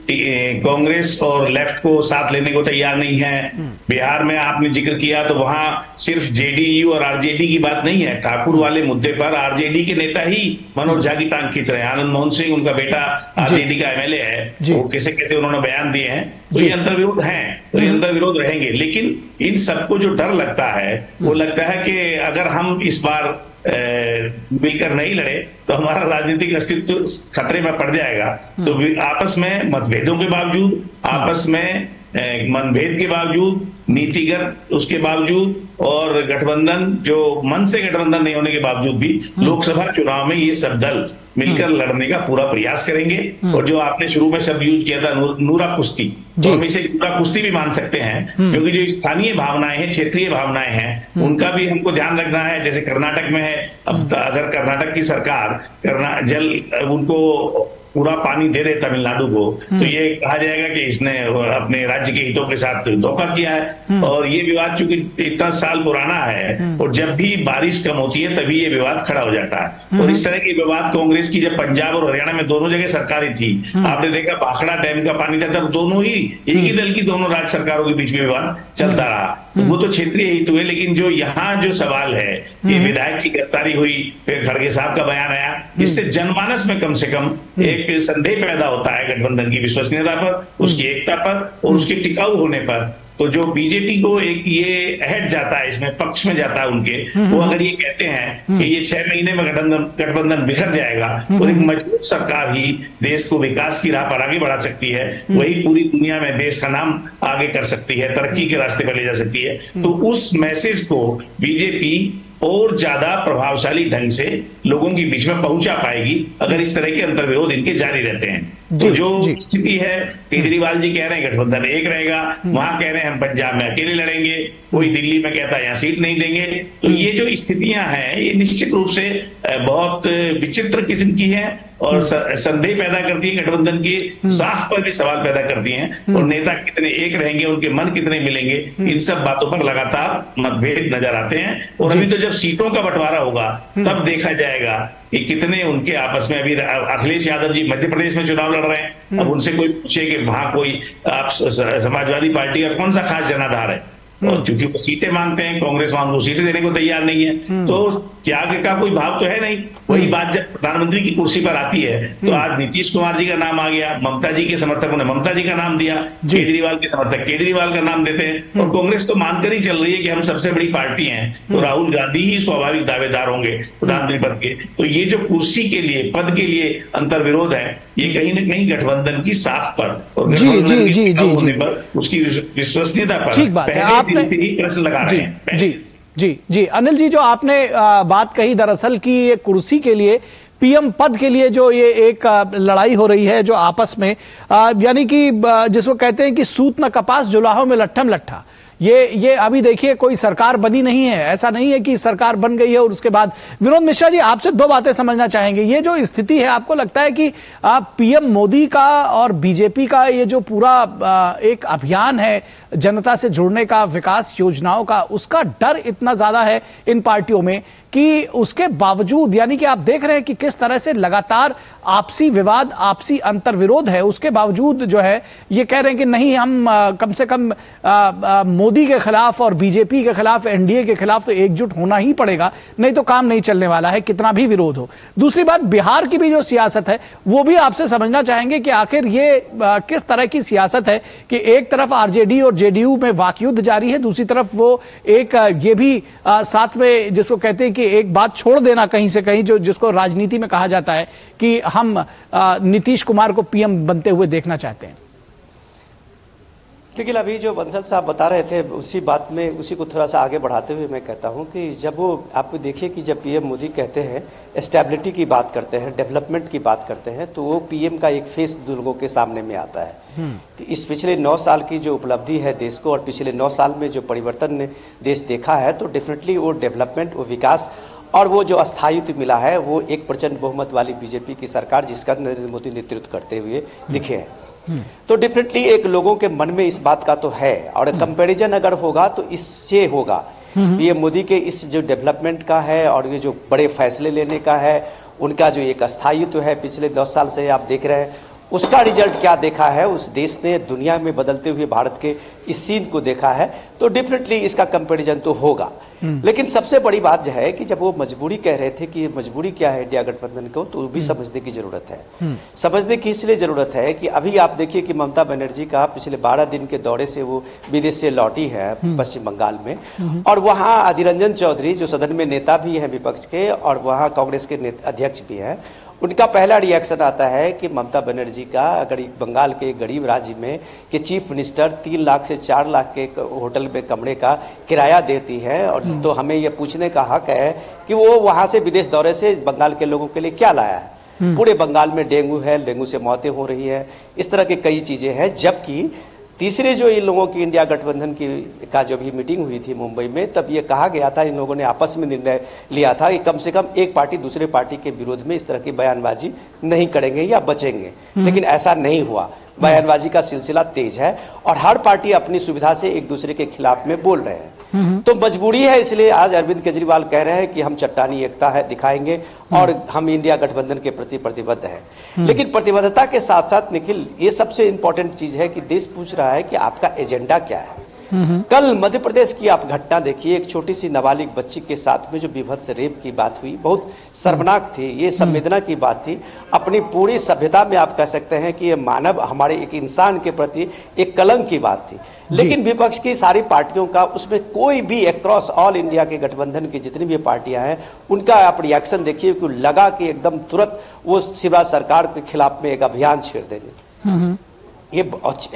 [SPEAKER 15] कांग्रेस और लेफ्ट को साथ लेने को तैयार नहीं है। बिहार में आपने जिक्र किया तो वहां सिर्फ जेडीयू और आरजेडी की बात नहीं है, ठाकुर वाले मुद्दे पर आरजेडी के नेता ही मनोज झा की टांग खींच रहे हैं। आनंद मोहन सिंह उनका बेटा आरजेडी का एमएलए है, वो कैसे कैसे उन्होंने बयान दिए हैं। तो ये अंतर्विरोध हैं, तो ये अंतर्विरोध रहेंगे। लेकिन इन सबको जो डर लगता है वो लगता है कि अगर हम इस बार मिलकर नहीं लड़े तो हमारा राजनीतिक अस्तित्व खतरे में पड़ जाएगा। तो आपस में मतभेदों के बावजूद, आपस में मनभेद के बावजूद, नीतिगत उसके बावजूद और गठबंधन जो मन से गठबंधन नहीं होने के बावजूद भी लोकसभा चुनाव में ये सब दल मिलकर लड़ने का पूरा प्रयास करेंगे। और जो आपने शुरू में शब्द यूज किया था नूरा कुश्ती, तो हम इसे नूरा कुश्ती भी मान सकते हैं, क्योंकि जो स्थानीय भावनाएं हैं, क्षेत्रीय भावनाएं हैं, उनका भी हमको ध्यान रखना है। जैसे कर्नाटक में है, अब अगर कर्नाटक की सरकार जल उनको पूरा पानी दे दे तमिलनाडु को, तो ये कहा जाएगा कि इसने अपने राज्य के हितों के साथ धोखा किया है। और ये विवाद चूंकि इतना साल पुराना है और जब भी बारिश कम होती है तभी ये विवाद खड़ा हो जाता है। और इस तरह के विवाद कांग्रेस की जब पंजाब और हरियाणा में दोनों जगह सरकारें थी, आपने देखा भाखड़ा डैम का पानी था, तब दोनों ही एक ही दल की दोनों राज्य सरकारों के बीच में विवाद चलता रहा। वो तो क्षेत्रीय हित हुए। लेकिन जो यहाँ जो सवाल है, ये विधायक की गिरफ्तारी हुई, फिर खड़गे साहब का बयान आया, इससे जनमानस में कम से कम एक संदेह पैदा होता है गठबंधन की विश्वसनीयता पर, उसकी एकता पर और उसके टिकाऊ होने पर। तो जो बीजेपी को एक ये अहद जाता है, इसमें पक्ष में जाता है उनके, वो अगर ये कहते हैं कि ये 6 महीने में गठबंधन बिखर जाएगा और एक मजबूत सरकार ही देश को विकास की राह पर आगे बढ़ा सकती है, वही पूरी दुनिया में देश का नाम आगे कर सकती है, तरक्की के रास्ते पर ले जा सकती है। तो उस मैसेज को बीजेपी और ज्यादा प्रभावशाली ढंग से लोगों के बीच में पहुंचा पाएगी अगर इस तरह के अंतर्विरोध इनके जारी रहते हैं। तो जो स्थिति है, केजरीवाल जी कह रहे हैं गठबंधन एक रहेगा, वहां कह रहे हैं हम पंजाब में अकेले लड़ेंगे, कोई दिल्ली में कहता है यहाँ सीट नहीं देंगे। तो ये जो स्थितियां हैं ये निश्चित रूप से बहुत विचित्र किस्म की हैं और संदेह पैदा करती है, गठबंधन की साख पर भी सवाल पैदा करती हैं। और नेता कितने एक रहेंगे, उनके मन कितने मिलेंगे, इन सब बातों पर लगातार मतभेद नजर आते हैं। और अभी तो जब सीटों का बंटवारा होगा तब देखा जाएगा कि कितने उनके आपस में। अभी अखिलेश यादव जी मध्य प्रदेश में चुनाव लड़ रहे हैं, अब उनसे कोई पूछे कि वहां कोई आप समाजवादी पार्टी का कौन सा खास जनाधार है, और क्योंकि वो सीटें मांगते हैं, कांग्रेस वहां को सीटें देने को तैयार नहीं है, तो त्याग का कोई भाव तो है नहीं। वही बात जब प्रधानमंत्री की कुर्सी पर आती है तो आज नीतीश कुमार जी का नाम आ गया, ममता जी के समर्थकों ने ममता जी का नाम दिया, केजरीवाल के समर्थक केजरीवाल का नाम देते हैं। और कांग्रेस तो मानकर ही चल रही है कि हम सबसे बड़ी पार्टी हैं, तो राहुल गांधी ही स्वाभाविक दावेदार होंगे प्रधानमंत्री पद के। तो ये जो कुर्सी के लिए, पद के लिए अंतर्विरोध है, ये कहीं न कहीं गठबंधन की साख पर और होने पर, उसकी विश्वसनीयता पर पहले दिन से ही प्रश्न लगा रहे हैं।
[SPEAKER 2] जी अनिल जी, जो आपने बात कही दरअसल कि ये कुर्सी के लिए, पीएम पद के लिए जो ये एक लड़ाई हो रही है जो आपस में, यानी कि जिसको कहते हैं कि सूत न कपास जुलाहों में लट्ठम लट्ठा, ये अभी देखिए कोई सरकार बनी नहीं है। ऐसा नहीं है कि सरकार बन गई है और उसके बाद। विनोद मिश्रा जी, आपसे 2 बातें समझना चाहेंगे। ये जो स्थिति है, आपको लगता है कि पीएम मोदी का और बीजेपी का ये जो पूरा एक अभियान है जनता से जुड़ने का, विकास योजनाओं का, उसका डर इतना ज्यादा है इन पार्टियों में कि उसके बावजूद, यानी कि आप देख रहे हैं कि किस तरह से लगातार आपसी विवाद, आपसी अंतर्विरोध है, उसके बावजूद जो है ये कह रहे हैं कि नहीं, हम कम से कम मोदी के खिलाफ और बीजेपी के खिलाफ, एनडीए के खिलाफ तो एकजुट होना ही पड़ेगा, नहीं तो काम नहीं चलने वाला है, कितना भी विरोध हो। दूसरी बात, बिहार की भी जो सियासत है वो भी आपसे समझना चाहेंगे कि आखिर ये किस तरह की सियासत है कि एक तरफ आरजेडी और जेडीयू में वाकयुद्ध जारी है, दूसरी तरफ वो एक ये भी साथ में जिसको कहते हैं कि एक बात छोड़ देना कहीं से कहीं, जो जिसको राजनीति में कहा जाता है कि हम नीतीश कुमार को पीएम बनते हुए देखना चाहते हैं।
[SPEAKER 13] लेकिन अभी जो बंसल साहब बता रहे थे उसी बात में, उसी को थोड़ा सा आगे बढ़ाते हुए मैं कहता हूं कि जब वो, आप देखिए कि जब पीएम मोदी कहते हैं, स्टेबिलिटी की बात करते हैं, डेवलपमेंट की बात करते हैं, तो वो पीएम का एक फेस लोगों के सामने में आता है कि इस पिछले 9 साल की जो उपलब्धि है देश को, और पिछले 9 साल में जो परिवर्तन ने देश देखा है, तो डेफिनेटली वो डेवलपमेंट, वो विकास और वो जो अस्थायित्व मिला है, वो 1% बहुमत वाली बीजेपी की सरकार जिसका नरेंद्र मोदी नेतृत्व करते हुए दिखे हैं। तो डेफिनेटली एक लोगों के मन में इस बात का तो है, और कंपैरिजन अगर होगा तो इससे होगा। पीएम मोदी के इस जो डेवलपमेंट का है और ये जो बड़े फैसले लेने का है, उनका जो एक स्थायित्व है पिछले 10 साल से आप देख रहे हैं, उसका रिजल्ट क्या देखा है, उस देश ने दुनिया में बदलते हुए भारत के इस सीन को देखा है, तो डेफिनेटली इसका कंपैरिजन तो होगा। लेकिन सबसे बड़ी बात जो है कि जब वो मजबूरी कह रहे थे कि ये मजबूरी क्या है इंडिया गठबंधन को, तो भी समझने की जरूरत है। समझने की इसलिए जरूरत है कि अभी आप देखिए कि ममता बनर्जी का पिछले 12 दिन के दौरे से वो विदेश से लौटी है पश्चिम बंगाल में, और वहाँ अधीर रंजन चौधरी जो सदन में नेता भी हैं विपक्ष के और वहाँ कांग्रेस के अध्यक्ष भी हैं, उनका पहला रिएक्शन आता है कि ममता बनर्जी का अगर बंगाल के गरीब राज्य में कि चीफ मिनिस्टर 3 लाख से 4 लाख के होटल में कमरे का किराया देती है, और तो हमें यह पूछने का हक है कि वो वहां से विदेश दौरे से बंगाल के लोगों के लिए क्या लाया है। पूरे बंगाल में डेंगू है, डेंगू से मौतें हो रही है, इस तरह की कई चीजें हैं। जबकि तीसरे जो इन लोगों की इंडिया गठबंधन की का जो भी मीटिंग हुई थी मुंबई में, तब ये कहा गया था, इन लोगों ने आपस में निर्णय लिया था कि कम से कम एक पार्टी दूसरे पार्टी के विरोध में इस तरह की बयानबाजी नहीं करेंगे या बचेंगे। लेकिन ऐसा नहीं हुआ, बयानबाजी का सिलसिला तेज है और हर पार्टी अपनी सुविधा से एक दूसरे के खिलाफ में बोल रहे हैं। तो मजबूरी है, इसलिए आज अरविंद केजरीवाल कह रहे हैं कि हम चट्टानी एकता है दिखाएंगे और हम इंडिया गठबंधन के प्रति प्रतिबद्ध हैं। लेकिन प्रतिबद्धता के साथ साथ निखिल, ये सबसे इंपॉर्टेंट चीज है कि देश पूछ रहा है कि आपका एजेंडा क्या है। कल मध्य प्रदेश की आप घटना देखिए, एक छोटी सी नाबालिग बच्ची के साथ में जो विभत्स रेप की बात हुई, बहुत शर्मनाक थी, ये संवेदना की बात थी। अपनी पूरी सभ्यता में आप कह सकते हैं कि ये मानव, हमारे एक इंसान के प्रति एक कलंक की बात थी। लेकिन विपक्ष की सारी पार्टियों का उसमें कोई भी अक्रॉस ऑल इंडिया के गठबंधन की जितनी भी पार्टियां हैं, उनका आप रिएक्शन देखिए कि लगा कि एकदम तुरंत वो शिवराज सरकार के खिलाफ में एक अभियान छेड़ देंगे। ये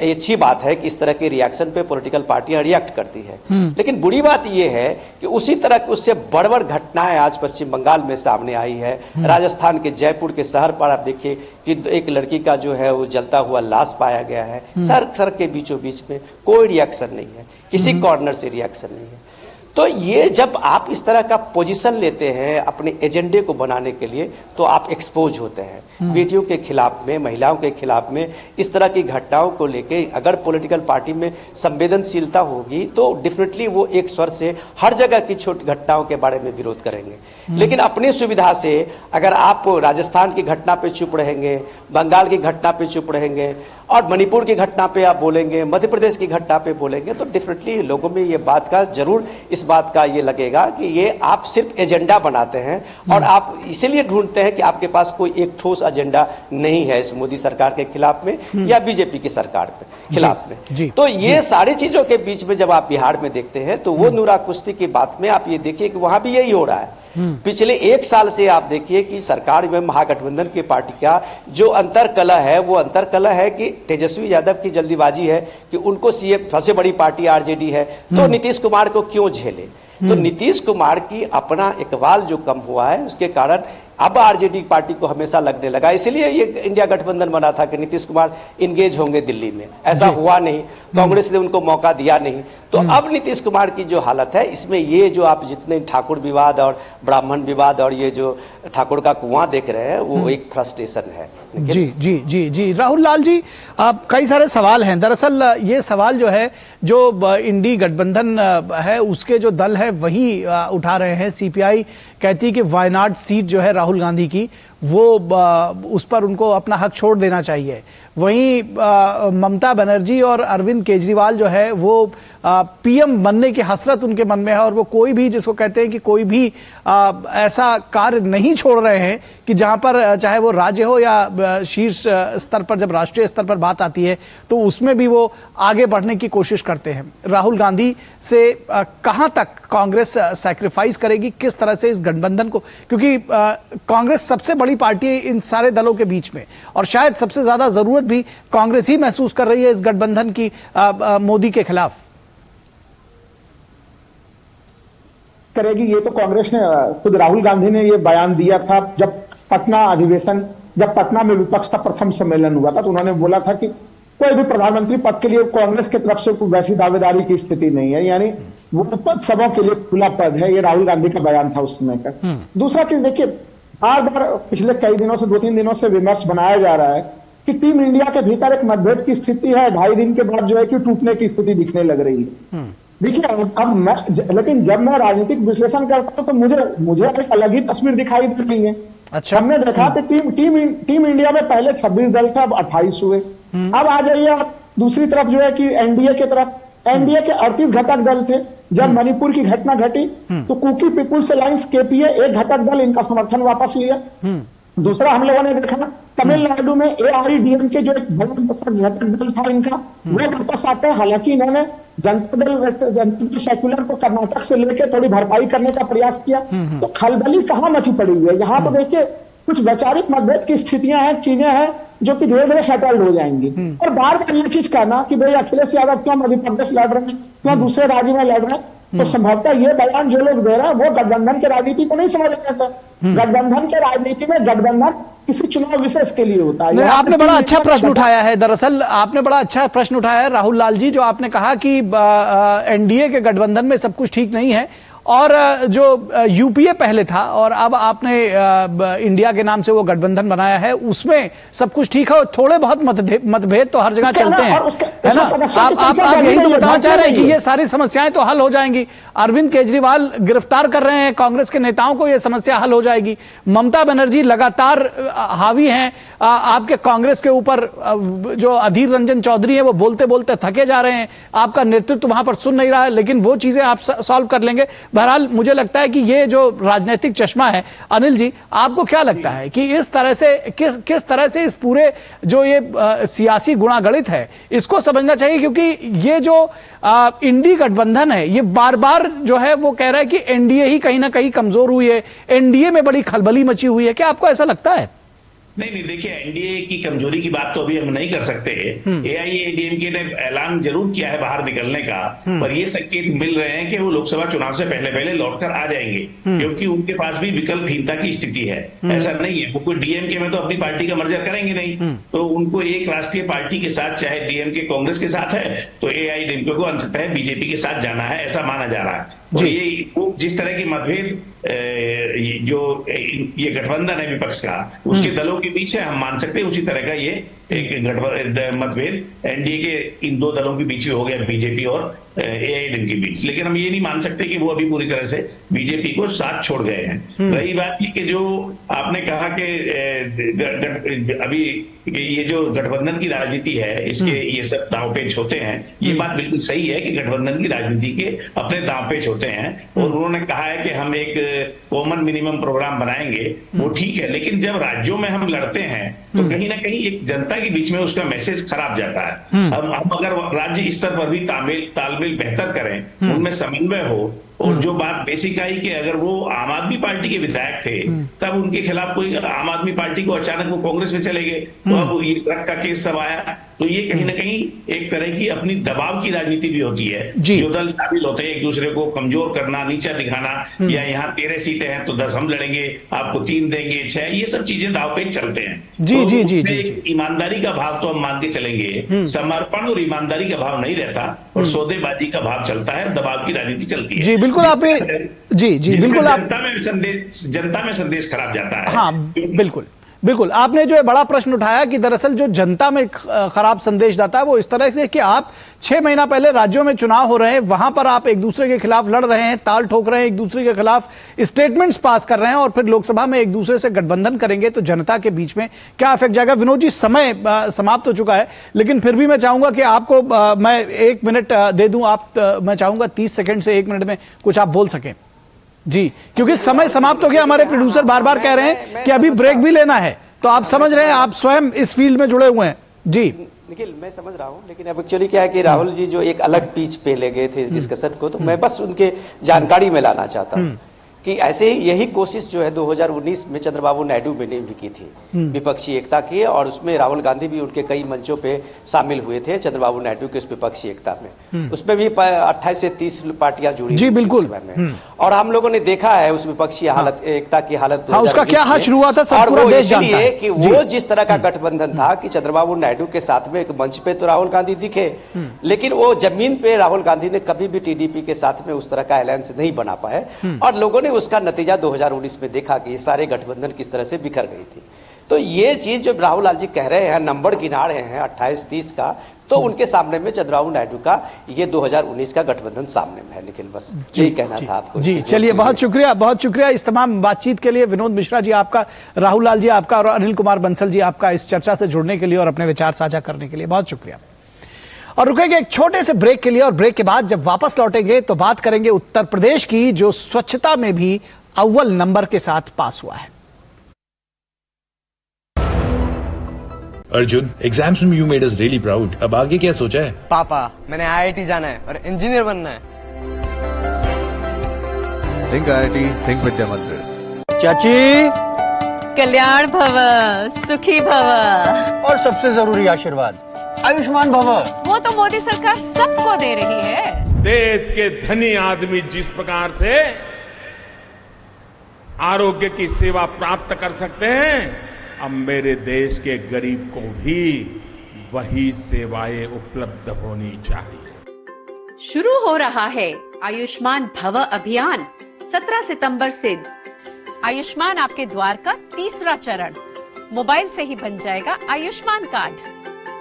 [SPEAKER 13] अच्छी बात है कि इस तरह के रिएक्शन पे पॉलिटिकल पार्टियां रिएक्ट करती है। लेकिन बुरी बात यह है कि उसी तरह की उससे बड़ घटनाएं आज पश्चिम बंगाल में सामने आई है। राजस्थान के जयपुर के शहर पर आप देखिए कि एक लड़की का जो है वो जलता हुआ लाश पाया गया है, सड़क के बीचों बीच में कोई रिएक्शन नहीं है, किसी कॉर्नर से रिएक्शन नहीं है। तो ये जब आप इस तरह का पोजीशन लेते हैं अपने एजेंडे को बनाने के लिए, तो आप एक्सपोज होते हैं। बेटियों के खिलाफ में, महिलाओं के खिलाफ में इस तरह की घटनाओं को लेके अगर पॉलिटिकल पार्टी में संवेदनशीलता होगी तो डेफिनेटली वो एक स्वर से हर जगह की छोटी घटनाओं के बारे में विरोध करेंगे। लेकिन अपनी सुविधा से अगर आप राजस्थान की घटना पे चुप रहेंगे, बंगाल की घटना पे चुप रहेंगे और मणिपुर की घटना पे आप बोलेंगे, मध्य प्रदेश की घटना पे बोलेंगे, तो डेफिनेटली लोगों में ये बात का जरूर इस बात का ये लगेगा कि ये आप सिर्फ एजेंडा बनाते हैं और आप इसीलिए ढूंढते हैं कि आपके पास कोई एक ठोस एजेंडा नहीं है इस मोदी सरकार के खिलाफ में या बीजेपी की सरकार के खिलाफ में। तो ये सारी चीजों के बीच में जब आप बिहार में देखते हैं तो वो नूरा कुश्ती की बात में आप ये देखिए कि वहां भी यही हो रहा है। पिछले 1 साल से आप देखिए कि सरकार में महागठबंधन की पार्टी का जो अंतरकलह है, वो अंतरकलह है कि तेजस्वी यादव की जल्दीबाजी है कि उनको सीएम, सबसे बड़ी पार्टी आरजेडी है, तो नीतीश कुमार को क्यों झेले। तो नीतीश कुमार की अपना इकबाल जो कम हुआ है उसके कारण अब आरजेडी पार्टी को हमेशा लगने लगा, इसलिए ये इंडिया गठबंधन बना था कि नीतीश कुमार इंगेज होंगे दिल्ली में। ऐसा हुआ नहीं, कांग्रेस ने उनको मौका दिया नहीं। तो अब नीतीश कुमार की जो हालत है, इसमें ये जो आप जितने ठाकुर विवाद और ब्राह्मण विवाद और ये जो ठाकुर का कुआं देख रहे हैं, वो एक फ्रस्ट्रेशन है।
[SPEAKER 2] जी जी जी जी राहुल लाल जी, आप कई सारे सवाल हैं। दरअसल ये सवाल जो है, जो इंडी गठबंधन है उसके जो दल है वही उठा रहे हैं। सीपीआई कहती है कि वायनाड सीट जो है राहुल गांधी की, वो उस पर उनको अपना हक छोड़ देना चाहिए। वहीं ममता बनर्जी और अरविंद केजरीवाल जो है वो पीएम बनने की हसरत उनके मन में है और वो कोई भी, जिसको कहते हैं कि कोई भी ऐसा कार्य नहीं छोड़ रहे हैं कि जहां पर चाहे वो राज्य हो या शीर्ष स्तर पर, जब राष्ट्रीय स्तर पर बात आती है तो उसमें भी वो आगे बढ़ने की कोशिश करते हैं। राहुल गांधी से कहां तक कांग्रेस सैक्रिफाइस करेगी, किस तरह से इस गठबंधन को, क्योंकि कांग्रेस सबसे बड़ी पार्टी है इन सारे दलों के बीच में और शायद सबसे ज्यादा जरूरत भी कांग्रेस ही महसूस कर रही है इस गठबंधन की मोदी के खिलाफ।
[SPEAKER 14] करेगी ये तो कांग्रेस ने, खुद राहुल गांधी ने ये बयान दिया था जब पटना में विपक्ष का प्रथम सम्मेलन हुआ था, तो उन्होंने बोला था कि कोई भी प्रधानमंत्री पद के लिए कांग्रेस की तरफ से कोई वैसी दावेदारी की स्थिति नहीं है, यानी वो पद सबों के लिए खुला पद है। ये राहुल गांधी का बयान था उस समय का। दूसरा चीज देखिए, बार बार पिछले कई दिनों से, 2-3 दिनों से विमर्श बनाया जा रहा है कि टीम इंडिया के भीतर एक मतभेद की स्थिति है, 2.5 दिन के बाद जो है कि टूटने की स्थिति दिखने लग रही है। देखिए लेकिन जब मैं राजनीतिक विश्लेषण करता हूं तो मुझे एक अलग ही तस्वीर दिखाई दे रही है अच्छा। हमने देखा कि टीम इंडिया में पहले 26 दल थे, अब 28 हुए। अब आ जाइए आप दूसरी तरफ जो है कि एनडीए की तरफ, एनडीए के 38 घटक दल थे। जब मणिपुर की घटना घटी तो कुकी पीपुल्स अलायंस केपीए एक घटक दल इनका समर्थन वापस लिया। दूसरा हम लोगों ने देखा तमिलनाडु में एआईडीएमके जो एक बड़ा घटक दल था इनका, वो वापस आते हैं। हालांकि इन्होंने जनता दल सेक्युलर को कर्नाटक से लेकर थोड़ी भरपाई करने का प्रयास किया। तो खलबली कहां मची पड़ी हुई है यहाँ? तो देखिए कुछ वैचारिक मतभेद की स्थितियां हैं, चीजें हैं जो कि धीरे धीरे सेटल्ड हो जाएंगी। और बार बार ये चीज कहना कि भाई अखिलेश यादव क्यों मध्य प्रदेश लड़ रहे हैं, क्यों दूसरे राज्य में लड़ रहे हैं, तो संभवतः ये बयान जो लोग दे रहे हैं वो गठबंधन के राजनीति को नहीं समझ रहे थे। गठबंधन के राजनीति में गठबंधन किसी चुनाव विशेष के लिए होता है।
[SPEAKER 2] आपने बड़ा अच्छा प्रश्न उठाया है, दरअसल आपने बड़ा अच्छा प्रश्न उठाया है राहुल लाल जी, जो आपने कहा कि एनडीए के गठबंधन में सब कुछ ठीक नहीं है और जो यूपीए पहले था और अब आपने इंडिया के नाम से वो गठबंधन बनाया है उसमें सब कुछ ठीक है और थोड़े बहुत मतभेद तो हर जगह चलते हैं, है ना? आप यही तो बताना चाह रहे हैं कि ये सारी समस्याएं तो हल हो जाएंगी। अरविंद केजरीवाल गिरफ्तार कर रहे हैं कांग्रेस के नेताओं को, ये समस्या हल हो जाएगी। ममता बनर्जी लगातार हावी हैं आपके कांग्रेस के ऊपर, जो अधीर रंजन चौधरी है वो बोलते बोलते थके जा रहे हैं, आपका नेतृत्व वहां पर सुन नहीं रहा है, लेकिन वो चीजें आप सॉल्व कर लेंगे। बहरहाल मुझे लगता है कि ये जो राजनीतिक चश्मा है, अनिल जी आपको क्या लगता है कि इस तरह से किस तरह से इस पूरे जो ये सियासी गुणागणित है इसको समझना चाहिए? क्योंकि ये जो इंडी गठबंधन है ये बार बार जो है वो कह रहा है कि एनडीए ही कहीं ना कहीं कमजोर हुई है, एनडीए में बड़ी खलबली मची हुई है, क्या आपको ऐसा लगता है?
[SPEAKER 15] नहीं, देखिए एनडीए की कमजोरी की बात तो अभी हम नहीं कर सकते। एआईएडीएमके ने ऐलान जरूर किया है बाहर निकलने का, पर ये संकेत मिल रहे हैं कि वो लोकसभा चुनाव से पहले लौटकर आ जाएंगे, क्योंकि उनके पास भी विकल्पहीनता की स्थिति है। ऐसा नहीं है वो कोई डीएमके में तो अपनी पार्टी का मर्जर करेंगे नहीं, तो उनको एक राष्ट्रीय पार्टी के साथ, चाहे डीएमके कांग्रेस के साथ है तो एआईएडीएमके को अंततः बीजेपी के साथ जाना है, ऐसा माना जा रहा है। और ये जिस तरह की मतभेद जो ये गठबंधन है विपक्ष का उसके दलों के बीच है, हम मान सकते हैं उसी तरह का ये एक मतभेद एनडीए के इन दो दलों के बीच में हो गया, बीजेपी और एआईएडीएमके के बीच। लेकिन हम ये नहीं मान सकते कि वो अभी पूरी तरह से बीजेपी को साथ छोड़ गए हैं। रही बात कि जो आपने कहा कि अभी ये जो गठबंधन की राजनीति है इसके ये सब दांवपेच होते हैं, ये बात बिल्कुल सही है कि गठबंधन की राजनीति के अपने दांवपेच होते हैं। और उन्होंने कहा है कि हम एक कॉमन मिनिमम प्रोग्राम बनाएंगे, वो ठीक है, लेकिन जब राज्यों में हम लड़ते हैं तो कहीं ना कहीं एक जनता के बीच में उसका मैसेज खराब जाता है। हम अगर राज्य स्तर पर भी तालमेल बेहतर करें, उनमें समन्वय हो, और जो बात बेसिक आई कि अगर वो आम आदमी पार्टी के विधायक थे तब उनके खिलाफ कोई आम आदमी पार्टी को अचानक वो कांग्रेस में चले गए, तो अब ये ड्रग का केस सब आया, तो ये कहीं ना कहीं एक तरह की अपनी दबाव की राजनीति भी होती है। जो दल शामिल होते हैं एक दूसरे को कमजोर करना, नीचा दिखाना, या यहाँ 13 सीटें हैं तो 10 हम लड़ेंगे, आपको 3 देंगे, 6, ये सब चीजें दाव पे चलते हैं। तो ईमानदारी का भाव तो हम मान के चलेंगे, समर्पण और ईमानदारी का भाव नहीं रहता और सौदेबाजी का भाव चलता है, दबाव की राजनीति चलती है।
[SPEAKER 2] बिल्कुल आपने बिल्कुल
[SPEAKER 15] जनता में संदेश खराब जाता है।
[SPEAKER 2] हाँ बिल्कुल आपने जो है बड़ा प्रश्न उठाया कि दरअसल जो जनता में खराब संदेश जाता है वो इस तरह से कि आप 6 महीना पहले राज्यों में चुनाव हो रहे हैं, वहां पर आप एक दूसरे के खिलाफ लड़ रहे हैं, ताल ठोक रहे हैं, एक दूसरे के खिलाफ स्टेटमेंट्स पास कर रहे हैं और फिर लोकसभा में एक दूसरे से गठबंधन करेंगे तो जनता के बीच में क्या इफेक्ट जाएगा? विनोद जी समय समाप्त हो चुका है, लेकिन फिर भी मैं चाहूंगा कि आपको मैं 1 मिनट दे दूं, मैं चाहूंगा 30 सेकेंड से 1 मिनट में कुछ आप बोल सकें जी, क्योंकि समय समाप्त हो गया। हमारे प्रोड्यूसर बार बार कह रहे हैं कि अभी ब्रेक भी लेना है, तो आप समझ रहे हैं, आप स्वयं इस फील्ड में जुड़े हुए हैं जी।
[SPEAKER 13] निखिल, मैं समझ रहा हूं, लेकिन अब एक्चुअली क्या है कि राहुल जी जो एक अलग पीच पे ले गए थे इस डिस्कशन को, तो मैं बस उनके जानकारी में लाना चाहता हूं कि ऐसे ही यही कोशिश जो है 2019 में चंद्रबाबू नायडू ने भी की थी विपक्षी एकता की, और उसमें राहुल गांधी भी उनके कई मंचों पे शामिल हुए थे चंद्रबाबू नायडू के उस विपक्षी एकता में। उसमें भी 28 से 30 पार्टियां जुड़ी जी, बिल्कुल में। और हम लोगों ने देखा है उस विपक्षी हालत एकता की हालत
[SPEAKER 2] उसका क्या हश्र हुआ था,
[SPEAKER 13] और वो इसलिए कि वो जिस तरह का गठबंधन था कि चंद्रबाबू नायडू के साथ में एक मंच पे तो राहुल गांधी दिखे, लेकिन वो जमीन पे राहुल गांधी ने कभी भी टीडीपी के साथ में उस तरह का अलायंस नहीं बना पाए, और लोगों ने उसका नतीजा 2019 में देखा कि ये सारे गठबंधन किस तरह से बिखर गई थी। तो ये चीज जो राहुल लाल जी कह रहे हैं, नंबर गिना रहे हैं 28-30 का, तो उनके सामने में चंद्रबाबू नायडू का ये 2019 का गठबंधन सामने में है। निखिल, बस यही कहना था आपको।
[SPEAKER 2] जी चलिए, बहुत शुक्रिया इस तमाम बातचीत के लिए। विनोद मिश्रा जी आपका, राहुल लाल जी आपका और अनिल कुमार बंसल जी आपका इस चर्चा से जुड़ने के लिए और अपने विचार साझा करने के लिए बहुत शुक्रिया। और रुकेंगे एक छोटे से ब्रेक के लिए, और ब्रेक के बाद जब वापस लौटेंगे तो बात करेंगे उत्तर प्रदेश की, जो स्वच्छता में भी अव्वल नंबर के साथ पास हुआ है।
[SPEAKER 4] अर्जुन, एग्जाम्स में you made us really proud. अब आगे क्या सोचा है?
[SPEAKER 5] पापा, मैंने IIT जाना है और इंजीनियर बनना है।
[SPEAKER 16] थिंक IIT, थिंक विद्या मंदिर।
[SPEAKER 5] चाची,
[SPEAKER 7] कल्याण भव, सुखी भव,
[SPEAKER 5] और सबसे जरूरी आशीर्वाद, आयुष्मान भव।
[SPEAKER 7] वो तो मोदी सरकार सबको दे रही है।
[SPEAKER 8] देश के धनी आदमी जिस प्रकार से आरोग्य की सेवा प्राप्त कर सकते हैं, अब मेरे देश के गरीब को भी वही सेवाएं उपलब्ध होनी चाहिए।
[SPEAKER 9] शुरू हो रहा है आयुष्मान भव अभियान 17 सितंबर से।
[SPEAKER 7] आयुष्मान आपके द्वार का तीसरा चरण, मोबाइल से ही बन जाएगा आयुष्मान कार्ड।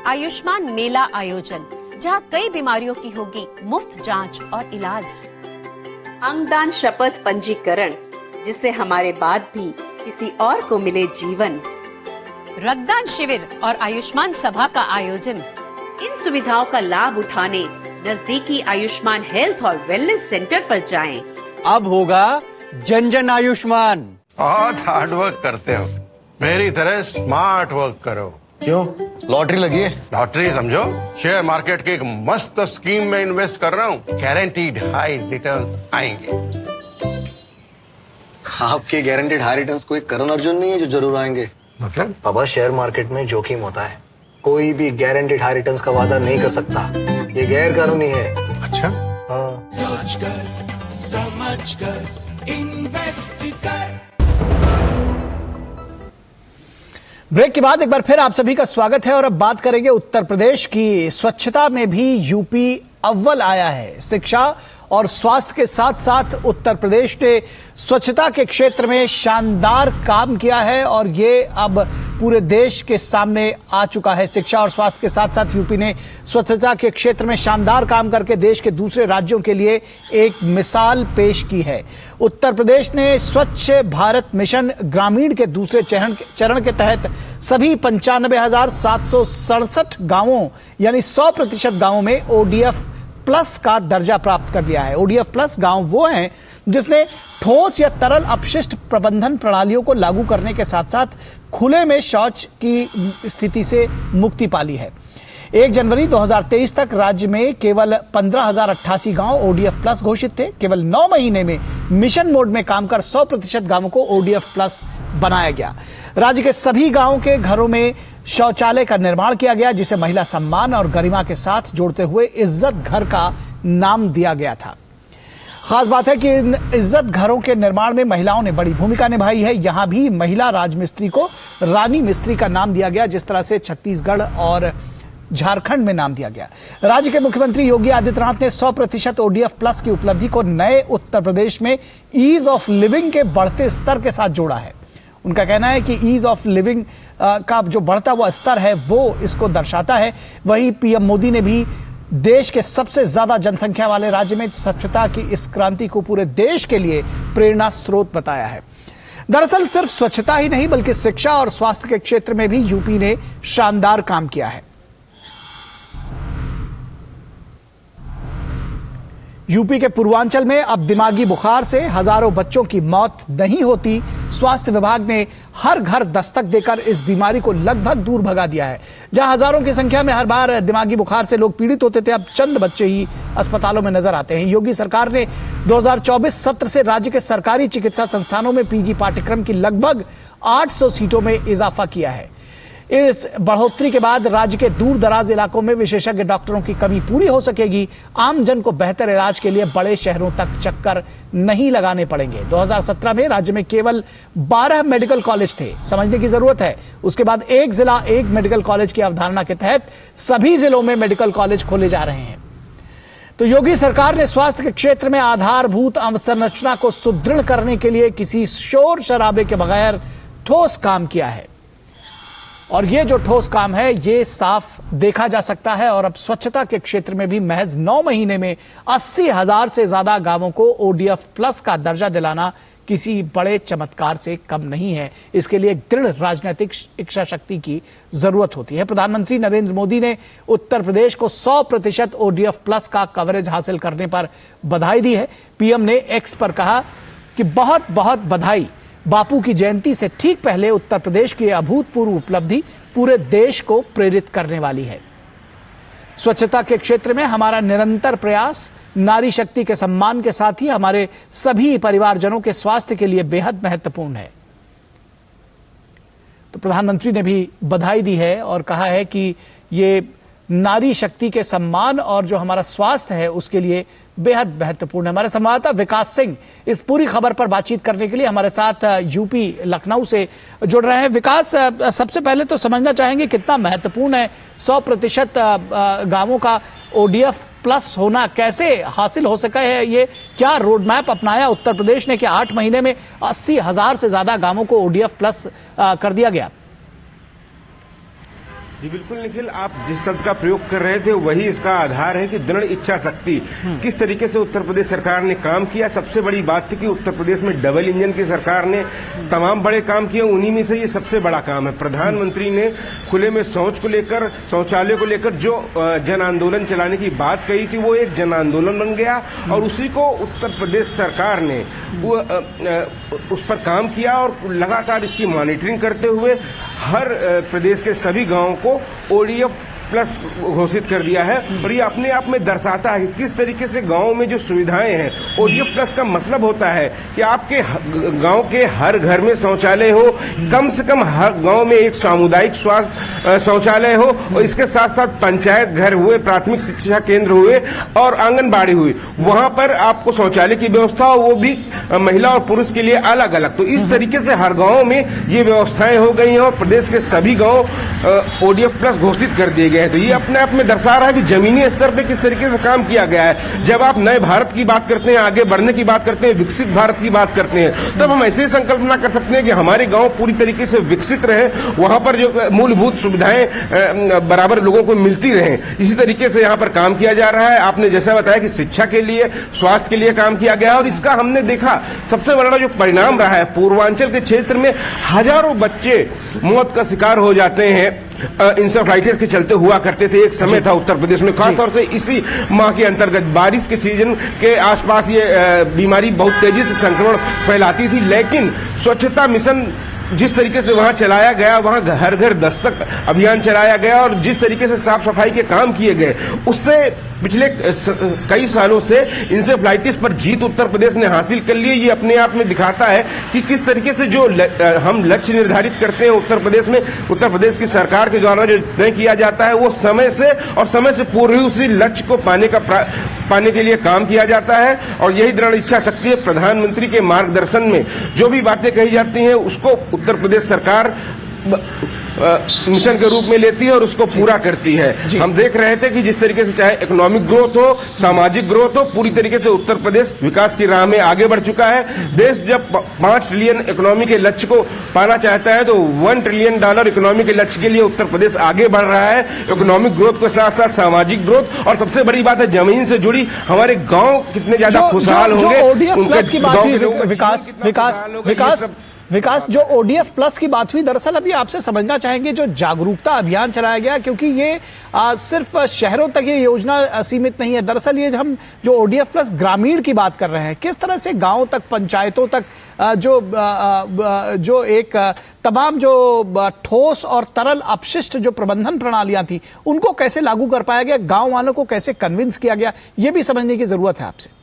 [SPEAKER 7] आयुष्मान मेला आयोजन, जहां कई बीमारियों की होगी मुफ्त जांच और इलाज।
[SPEAKER 9] अंगदान शपथ पंजीकरण, जिससे हमारे बाद भी किसी और को मिले जीवन।
[SPEAKER 7] रक्तदान शिविर और आयुष्मान सभा का आयोजन।
[SPEAKER 9] इन सुविधाओं का लाभ उठाने नजदीकी आयुष्मान हेल्थ और वेलनेस सेंटर पर जाएं।
[SPEAKER 5] अब होगा जन जन आयुष्मान।
[SPEAKER 10] बहुत हार्ड वर्क करते हो, मेरी तरह स्मार्ट वर्क करो।
[SPEAKER 6] क्यों, लॉटरी लगी है?
[SPEAKER 10] लॉटरी समझो, शेयर मार्केट की एक मस्त स्कीम में इन्वेस्ट कर रहा हूँ, गारंटीड हाई रिटर्न्स आएंगे।
[SPEAKER 6] आपके गारंटीड हाई रिटर्न्स कोई करण अर्जुन नहीं है जो जरूर आएंगे।
[SPEAKER 10] मतलब?
[SPEAKER 6] पापा, शेयर मार्केट में जोखिम होता है, कोई भी गारंटीड हाई रिटर्न्स का वादा नहीं कर सकता, ये गैर कानूनी है।
[SPEAKER 10] अच्छा?
[SPEAKER 6] हाँ।
[SPEAKER 17] सोच कर, समझ कर, इन्वेस्ट कर।
[SPEAKER 2] ब्रेक के बाद एक बार फिर आप सभी का स्वागत है और अब बात करेंगे उत्तर प्रदेश की। स्वच्छता में भी यूपी अव्वल आया है। शिक्षा और स्वास्थ्य के साथ साथ उत्तर प्रदेश ने स्वच्छता के क्षेत्र में शानदार काम किया है और ये अब पूरे देश के सामने आ चुका है। शिक्षा और स्वास्थ्य के साथ साथ यूपी ने स्वच्छता के क्षेत्र में शानदार काम करके देश के दूसरे राज्यों के लिए एक मिसाल पेश की है। उत्तर प्रदेश ने स्वच्छ भारत मिशन ग्रामीण के दूसरे चरण के तहत सभी 95,767 गांवों यानी 100% गांवों में ODF प्लस का दर्जा प्राप्त कर लिया है। ODF प्लस गांव वो हैं जिसने ठोस या तरल अपशिष्ट प्रबंधन प्रणालियों को लागू करने के साथ साथ खुले में शौच की स्थिति से मुक्ति पाली है। 1 जनवरी 2023 तक राज्य में केवल 15,088 गांव ODF प्लस घोषित थे। केवल 9 महीने में मिशन मोड में काम कर 100% गांवों को ODF प्लस बनाया गया। राज्य के सभी गांवों के घरों में शौचालय का निर्माण किया गया, जिसे महिला सम्मान और गरिमा के साथ जोड़ते हुए इज्जत घर का नाम दिया गया था। खास बात है कि इन इज्जत घरों के निर्माण में महिलाओं ने बड़ी भूमिका निभाई है। यहां भी महिला राजमिस्त्री को रानी मिस्त्री का नाम दिया गया, जिस तरह से छत्तीसगढ़ और झारखंड में नाम दिया गया। राज्य के मुख्यमंत्री योगी आदित्यनाथ ने 100% ODF प्लस की उपलब्धि को नए उत्तर प्रदेश में ईज ऑफ लिविंग के बढ़ते स्तर के साथ जोड़ा है। उनका कहना है कि ईज ऑफ लिविंग का जो बढ़ता हुआ स्तर है वो इसको दर्शाता है। वहीं PM मोदी ने भी देश के सबसे ज्यादा जनसंख्या वाले राज्य में स्वच्छता की इस क्रांति को पूरे देश के लिए प्रेरणा स्रोत बताया है। दरअसल सिर्फ स्वच्छता ही नहीं बल्कि शिक्षा और स्वास्थ्य के क्षेत्र में भी यूपी ने शानदार काम किया है। यूपी के पूर्वांचल में अब दिमागी बुखार से हजारों बच्चों की मौत नहीं होती। स्वास्थ्य विभाग ने हर घर दस्तक देकर इस बीमारी को लगभग दूर भगा दिया है। जहां हजारों की संख्या में हर बार दिमागी बुखार से लोग पीड़ित होते थे, अब चंद बच्चे ही अस्पतालों में नजर आते हैं। योगी सरकार ने 2024 सत्र से राज्य के सरकारी चिकित्सा संस्थानों में PG पाठ्यक्रम की लगभग 800 सीटों में इजाफा किया है। इस बढ़ोतरी के बाद राज्य के दूर दराज इलाकों में विशेषज्ञ डॉक्टरों की कमी पूरी हो सकेगी। आम जन को बेहतर इलाज के लिए बड़े शहरों तक चक्कर नहीं लगाने पड़ेंगे। 2017 में राज्य में केवल 12 मेडिकल कॉलेज थे। समझने की जरूरत है, उसके बाद एक जिला एक मेडिकल कॉलेज की अवधारणा के तहत सभी जिलों में मेडिकल कॉलेज खोले जा रहे हैं। तो योगी सरकार ने स्वास्थ्य के क्षेत्र में आधारभूत अवसंरचना को सुदृढ़ करने के लिए किसी शोर शराबे के बगैर ठोस काम किया है। और ये जो ठोस काम है ये साफ देखा जा सकता है। और अब स्वच्छता के क्षेत्र में भी महज 9 महीने में 80,000 से ज्यादा गांवों को ODF प्लस का दर्जा दिलाना किसी बड़े चमत्कार से कम नहीं है। इसके लिए एक दृढ़ राजनीतिक इच्छा शक्ति की जरूरत होती है। प्रधानमंत्री नरेंद्र मोदी ने उत्तर प्रदेश को 100% ODF प्लस का कवरेज हासिल करने पर बधाई दी है। पीएम ने एक्स पर कहा कि बहुत बहुत बधाई। बापू की जयंती से ठीक पहले उत्तर प्रदेश की अभूतपूर्व उपलब्धि पूरे देश को प्रेरित करने वाली है। स्वच्छता के क्षेत्र में हमारा निरंतर प्रयास नारी शक्ति के सम्मान के साथ ही हमारे सभी परिवारजनों के स्वास्थ्य के लिए बेहद महत्वपूर्ण है। तो प्रधानमंत्री ने भी बधाई दी है और कहा है कि ये नारी शक्ति के सम्मान और जो हमारा स्वास्थ्य है उसके लिए बेहद महत्वपूर्ण है। हमारे संवाददाता विकास सिंह इस पूरी खबर पर बातचीत करने के लिए हमारे साथ यूपी लखनऊ से जुड़ रहे हैं। विकास, सबसे पहले तो समझना चाहेंगे कितना महत्वपूर्ण है 100% गांवों का ODF प्लस होना, कैसे हासिल हो सका है ये? क्या रोड मैप अपनाया उत्तर प्रदेश ने कि 8 महीने में 80,000 से ज्यादा गांवों को ODF प्लस कर दिया गया?
[SPEAKER 18] जी बिल्कुल निखिल, आप जिस शब्द का प्रयोग कर रहे थे वही इसका आधार है कि दृढ़ इच्छा शक्ति। किस तरीके से उत्तर प्रदेश सरकार ने काम किया। सबसे बड़ी बात थी कि उत्तर प्रदेश में डबल इंजन की सरकार ने तमाम बड़े काम किए, उन्हीं में से ये सबसे बड़ा काम है। प्रधानमंत्री ने खुले में शौच को लेकर, शौचालय को लेकर जो जन आंदोलन चलाने की बात कही थी वो एक जन आंदोलन बन गया और उसी को उत्तर प्रदेश सरकार ने उस पर काम किया और लगातार इसकी मॉनिटरिंग करते हुए हर प्रदेश के सभी गांवों को ODF प्लस घोषित कर दिया है। और ये अपने आप में दर्शाता है कि किस तरीके से गांव में जो सुविधाएं हैं। ODF प्लस का मतलब होता है कि आपके गांव के हर घर में शौचालय हो, कम से कम हर गांव में एक सामुदायिक स्वास्थ्य शौचालय हो और इसके साथ साथ पंचायत घर हुए, प्राथमिक शिक्षा केंद्र हुए और आंगनबाड़ी हुई, वहां पर आपको शौचालय की व्यवस्था हो, वो भी महिला और पुरुष के लिए अलग अलग। तो इस तरीके से हर गाँव में ये व्यवस्थाएं हो गई हैं और प्रदेश के सभी गाँव ODF प्लस घोषित कर दिए गए। तो ये अपने आप में दर्शा रहा है कि जमीनी स्तर पे किस तरीके से काम किया गया है। जब आप नए भारत की बात करते हैं, आगे बढ़ने की बात करते हैं, विकसित भारत की बात करते हैं, तब हम ऐसे ही संकल्पना कर सकते हैं कि हमारे गांव पूरी तरीके से विकसित रहे, वहां पर जो मूलभूत सुविधाएं बराबर लोगों को मिलती रहे। इसी तरीके से यहाँ पर काम किया जा रहा है। आपने जैसा बताया कि शिक्षा के लिए, स्वास्थ्य के लिए काम किया गया और इसका हमने देखा सबसे बड़ा जो परिणाम रहा है, पूर्वांचल के क्षेत्र में हजारों बच्चे मौत का शिकार हो जाते हैं इंसेफ्लाइटिस के चलते हुआ करते थे। एक समय था उत्तर प्रदेश में, खासतौर से इसी माह के अंतर्गत बारिश के सीजन के आसपास ये बीमारी बहुत तेजी से संक्रमण फैलाती थी। लेकिन स्वच्छता मिशन जिस तरीके से वहां चलाया गया, वहां घर घर दस्तक अभियान चलाया गया और जिस तरीके से साफ सफाई के काम किए गए, उससे पिछले कई सालों से इंसेफ्लाइटिस पर जीत उत्तर प्रदेश ने हासिल कर ली। ये अपने आप में दिखाता है कि किस तरीके से जो हम लक्ष्य निर्धारित करते हैं उत्तर प्रदेश में, उत्तर प्रदेश की सरकार के द्वारा जो तय किया जाता है वो समय से और समय से पूर्व ही उसी लक्ष्य को पाने के लिए काम किया जाता है। और यही दृढ़ इच्छा शक्ति है। प्रधानमंत्री के मार्गदर्शन में जो भी बातें कही जाती हैं उसको उत्तर प्रदेश सरकार मिशन के रूप में लेती है और उसको पूरा करती है। हम देख रहे थे कि जिस तरीके से चाहे इकोनॉमिक ग्रोथ हो, सामाजिक ग्रोथ हो, पूरी तरीके से उत्तर प्रदेश विकास की राह में आगे बढ़ चुका है। देश जब 5 ट्रिलियन इकोनॉमी के लक्ष्य को पाना चाहता है तो $1 ट्रिलियन इकोनॉमी के लक्ष्य के लिए उत्तर प्रदेश आगे बढ़ रहा है। इकोनॉमिक ग्रोथ के साथ साथ सामाजिक ग्रोथ और सबसे बड़ी बात है जमीन से जुड़ी हमारे गाँव कितने ज्यादा खुशहाल होंगे।
[SPEAKER 2] विकास, जो ODF प्लस की बात हुई, दरअसल अभी आपसे समझना चाहेंगे जो जागरूकता अभियान चलाया गया, क्योंकि ये सिर्फ शहरों तक ये योजना सीमित नहीं है। दरअसल ये हम जो ODF प्लस ग्रामीण की बात कर रहे हैं, किस तरह से गांवों तक, पंचायतों तक जो एक तमाम जो ठोस और तरल अपशिष्ट जो प्रबंधन प्रणालियां थी उनको कैसे लागू कर पाया गया, गाँव वालों को कैसे कन्विंस किया गया, ये भी समझने की जरूरत है आपसे।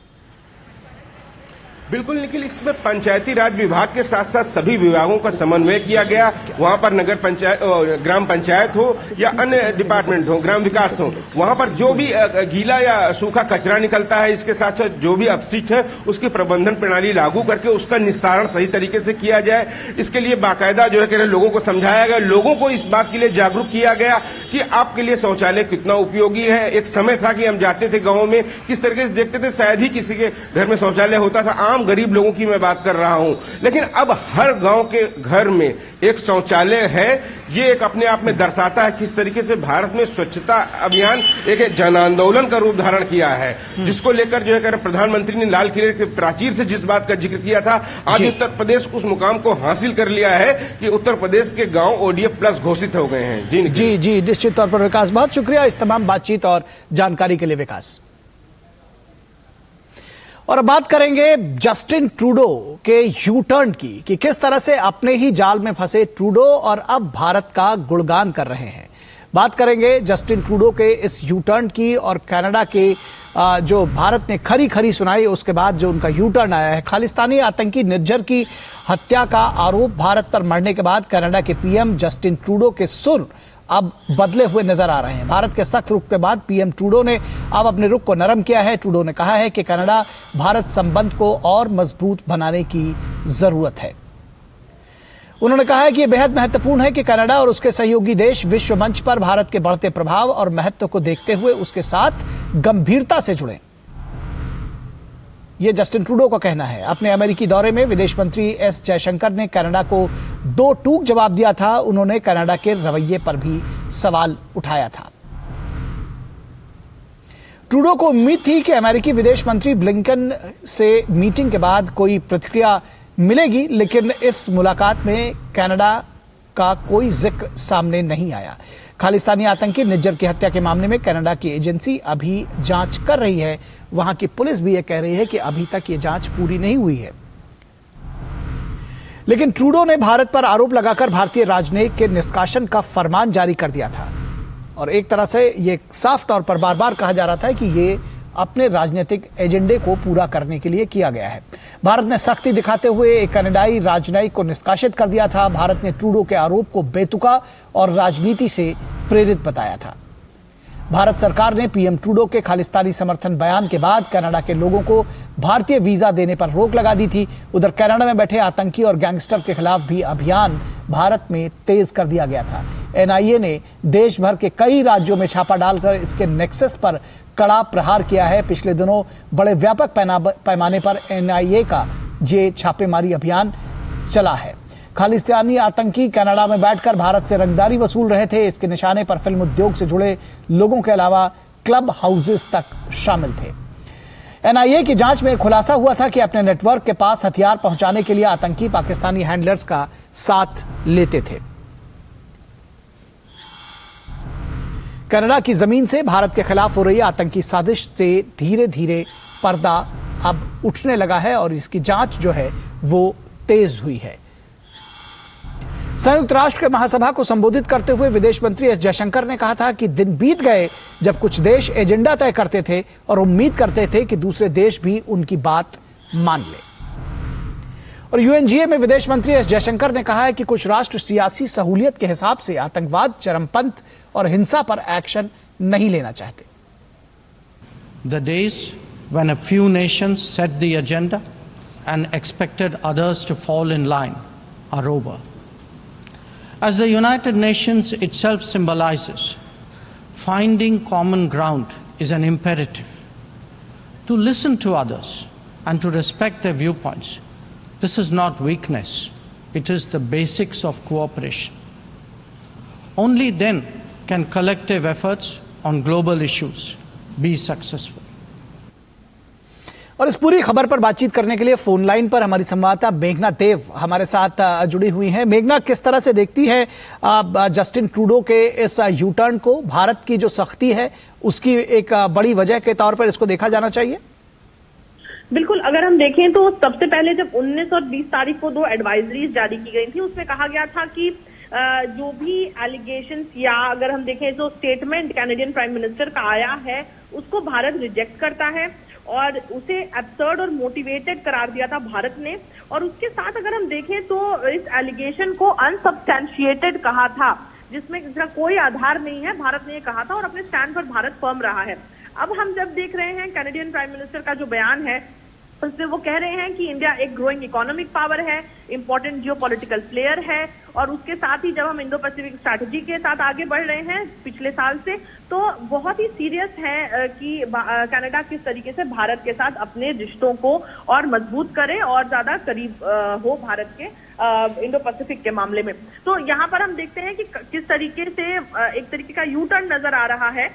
[SPEAKER 18] बिल्कुल निखिल, इसमें पंचायती राज विभाग के साथ साथ सभी विभागों का समन्वय किया गया। वहां पर नगर पंचायत, ग्राम पंचायत हो या अन्य डिपार्टमेंट हो, ग्राम विकास हो, वहां पर जो भी गीला या सूखा कचरा निकलता है, इसके साथ साथ जो भी अपशिष्ट है उसकी प्रबंधन प्रणाली लागू करके उसका निस्तारण सही तरीके से किया जाए। इसके लिए बाकायदा जो है कि लोगों को समझाया गया, लोगों को इस बात के लिए जागरूक किया गया कि कि आपके लिए शौचालय कितना उपयोगी है। एक समय था कि हम जाते थे गाँव में, किस तरीके से देखते थे, शायद ही किसी के घर में शौचालय होता था, आम गरीब लोगों की मैं बात कर रहा हूं। लेकिन अब हर गांव के घर में एक शौचालय है। ये एक अपने आप में दर्शाता है किस तरीके से भारत में स्वच्छता अभियान एक जन आंदोलन का रूप धारण किया है, जिसको लेकर जो है प्रधानमंत्री ने लाल किले के प्राचीर से जिस बात का जिक्र किया था, आज उत्तर प्रदेश उस मुकाम को हासिल कर लिया है कि उत्तर प्रदेश के गांव ODF प्लस घोषित हो गए हैं।
[SPEAKER 2] जी निश्चित तौर पर विकास, बहुत शुक्रिया इस तमाम बातचीत और जानकारी के लिए विकास। और अब बात करेंगे जस्टिन ट्रूडो के यू टर्न की, कि किस तरह से अपने ही जाल में फंसे ट्रूडो और अब भारत का गुणगान कर रहे हैं। बात करेंगे जस्टिन ट्रूडो के इस यू टर्न की और कनाडा के जो भारत ने खरी सुनाई उसके बाद जो उनका यू टर्न आया है। खालिस्तानी आतंकी निज्जर की हत्या का आरोप भारत पर मढ़ने के बाद कनाडा के पीएम जस्टिन ट्रूडो के सुर अब बदले हुए नजर आ रहे हैं। भारत के सख्त रुख के बाद पीएम ट्रूडो ने अब अपने रुख को नरम किया है। ट्रूडो ने कहा है कि कनाडा भारत संबंध को और मजबूत बनाने की जरूरत है। उन्होंने कहा है कि यह बेहद महत्वपूर्ण है कि कनाडा और उसके सहयोगी देश विश्व मंच पर भारत के बढ़ते प्रभाव और महत्व को देखते हुए उसके साथ गंभीरता से जुड़ें। यह जस्टिन ट्रूडो का कहना है। अपने अमेरिकी दौरे में विदेश मंत्री एस जयशंकर ने कनाडा को दो टूक जवाब दिया था। उन्होंने कनाडा के रवैये पर भी सवाल उठाया था। ट्रूडो को उम्मीद थी कि अमेरिकी विदेश मंत्री ब्लिंकन से मीटिंग के बाद कोई प्रतिक्रिया मिलेगी, लेकिन इस मुलाकात में कनाडा का कोई जिक्र सामने नहीं आया। खालिस्तानी आतंकी निज्जर की हत्या के मामले में कनाडा की एजेंसी अभी जांच कर रही है। वहां की पुलिस भी यह कह रही है कि अभी तक यह जांच पूरी नहीं हुई है। लेकिन ट्रूडो ने भारत पर आरोप लगाकर भारतीय राजनयिक के निष्कासन का फरमान जारी कर दिया था और एक तरह से यह साफ तौर पर बार बार कहा जा रहा था कि यह अपने राजनीतिक एजेंडे को पूरा करने के लिए किया गया है। भारत ने सख्ती दिखाते हुए एक कनाडाई राजनयिक को निष्कासित कर दिया था। भारत ने ट्रूडो के आरोप को बेतुका और राजनीति से प्रेरित बताया था। भारत सरकार ने पीएम ट्रूडो के खालिस्तानी समर्थन बयान के बाद कनाडा के लोगों को भारतीय वीजा देने पर रोक लगा दी थी। उधर कनाडा में बैठे आतंकी और गैंगस्टर के खिलाफ भी अभियान भारत में तेज कर दिया गया था। एनआईए ने देश भर के कई राज्यों में छापा डालकर इसके नेक्सस पर कड़ा प्रहार किया है। पिछले दिनों बड़े व्यापक पैमाने पर एनआईए का ये छापेमारी अभियान चला है। खालिस्तानी आतंकी कनाडा में बैठकर भारत से रंगदारी वसूल रहे थे। इसके निशाने पर फिल्म उद्योग से जुड़े लोगों के अलावा क्लब हाउसेस तक शामिल थे। एनआईए की जांच में खुलासा हुआ था कि अपने नेटवर्क के पास हथियार पहुंचाने के लिए आतंकी पाकिस्तानी हैंडलर्स का साथ लेते थे। कनाडा की जमीन से भारत के खिलाफ हो रही आतंकी साजिश से धीरे धीरे पर्दा अब उठने लगा है और इसकी जांच जो है वो तेज हुई है। संयुक्त राष्ट्र के महासभा को संबोधित करते हुए विदेश मंत्री एस जयशंकर ने कहा था कि दिन बीत गए जब कुछ देश एजेंडा तय करते थे और उम्मीद करते थे कि दूसरे देश भी उनकी बात मान ले। और यूएनजीए में विदेश मंत्री एस जयशंकर ने कहा है कि कुछ राष्ट्र सियासी सहूलियत के हिसाब से आतंकवाद, चरमपंथ और हिंसा पर एक्शन नहीं लेना चाहते।
[SPEAKER 19] The days when a few nations set the agenda and expected others to fall in line are over. As the United Nations itself symbolizes, finding common ground is an imperative. To listen to others and to respect their viewpoints, this is not weakness, it is the basics of cooperation. Only then can collective efforts on global issues be successful.
[SPEAKER 2] और इस पूरी खबर पर बातचीत करने के लिए phone line पर हमारी संवाददाता मेघना देव हमारे साथ जुड़ी हुई हैं। मेघना, किस तरह से देखती है जस्टिन ट्रूडो के इस यू टर्न को? भारत की जो सख्ती है उसकी एक बड़ी वजह के तौर पर इसको देखा जाना चाहिए।
[SPEAKER 20] बिल्कुल, अगर हम देखें तो सबसे पहले जब 19 और 20 तारीख को 2 एडवाइजरीज जारी की गई थी, उसमें कहा गया था कि जो भी एलिगेशंस या अगर हम देखें जो स्टेटमेंट कैनेडियन प्राइम मिनिस्टर का आया है उसको भारत रिजेक्ट करता है और उसे एब्सर्ड और मोटिवेटेड करार दिया था भारत ने। और उसके साथ अगर हम देखें तो इस एलिगेशन को अनसब्सटैंशिएटेड कहा था, जिसमें इसका कोई आधार नहीं है, भारत ने ये कहा था और अपने स्टैंड पर भारत फर्म रहा है। अब हम जब देख रहे हैं कैनेडियन प्राइम मिनिस्टर का जो बयान है उसमें वो कह रहे हैं कि इंडिया एक ग्रोइंग इकोनॉमिक पावर है, इंपॉर्टेंट जियोपॉलिटिकल प्लेयर है और उसके साथ ही जब हम इंडो पैसिफिक स्ट्रैटेजी के साथ आगे बढ़ रहे हैं पिछले साल से, तो बहुत ही सीरियस है कि कनाडा किस तरीके से भारत के साथ अपने रिश्तों को और मजबूत करे और ज्यादा करीब हो भारत के इंडो पैसिफिक के मामले में। तो यहाँ पर हम देखते हैं कि किस तरीके से एक तरीके का यू टर्न नजर आ रहा है,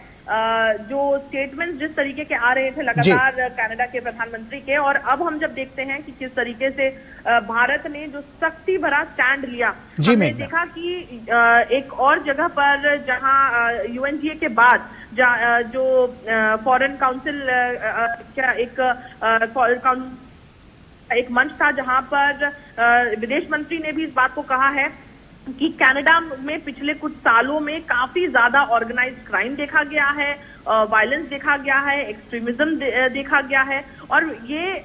[SPEAKER 20] जो स्टेटमेंट जिस तरीके के आ रहे थे लगातार कनाडा के प्रधानमंत्री के, और अब हम जब देखते हैं कि किस तरीके से भारत ने जो सख्ती भरा स्टैंड लिया, हमने देखा कि एक और जगह पर जहां यूएनजीए के बाद जो फॉरेन काउंसिल एक मंच था जहां पर विदेश मंत्री ने भी इस बात को कहा है कि कनाडा में पिछले कुछ सालों में काफी ज्यादा ऑर्गेनाइज्ड क्राइम देखा गया है, वायलेंस देखा गया है, एक्सट्रीमिज्म देखा गया है, और ये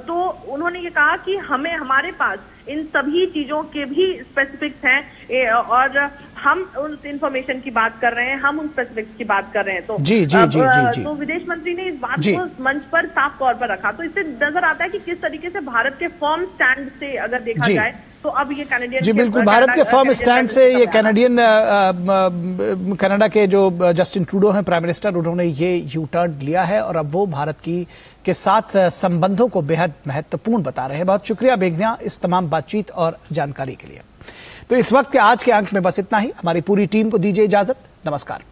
[SPEAKER 20] तो उन्होंने ये कहा कि हमारे पास इन सभी चीजों के भी स्पेसिफिक्स हैं और हम उन इंफॉर्मेशन की बात कर रहे हैं, हम उन स्पेसिफिक्स की बात कर रहे हैं। तो जी। तो विदेश मंत्री ने इस बात को मंच पर साफ तौर पर रखा, तो इससे नजर आता है कि किस तरीके से भारत के फर्म स्टैंड से अगर देखा जाए तो अब ये कैनेडियन
[SPEAKER 2] जी बिल्कुल भारत के फर्म स्टैंड से ये कैनेडियन कनाडा के जो जस्टिन ट्रूडो हैं प्राइम मिनिस्टर, उन्होंने ये यू टर्न लिया है और अब वो भारत के साथ संबंधों को बेहद महत्वपूर्ण बता रहे हैं। बहुत शुक्रिया मेघना इस तमाम बातचीत और जानकारी के लिए। तो इस वक्त के आज के अंक में बस इतना ही। हमारी पूरी टीम को दीजिए इजाजत। नमस्कार।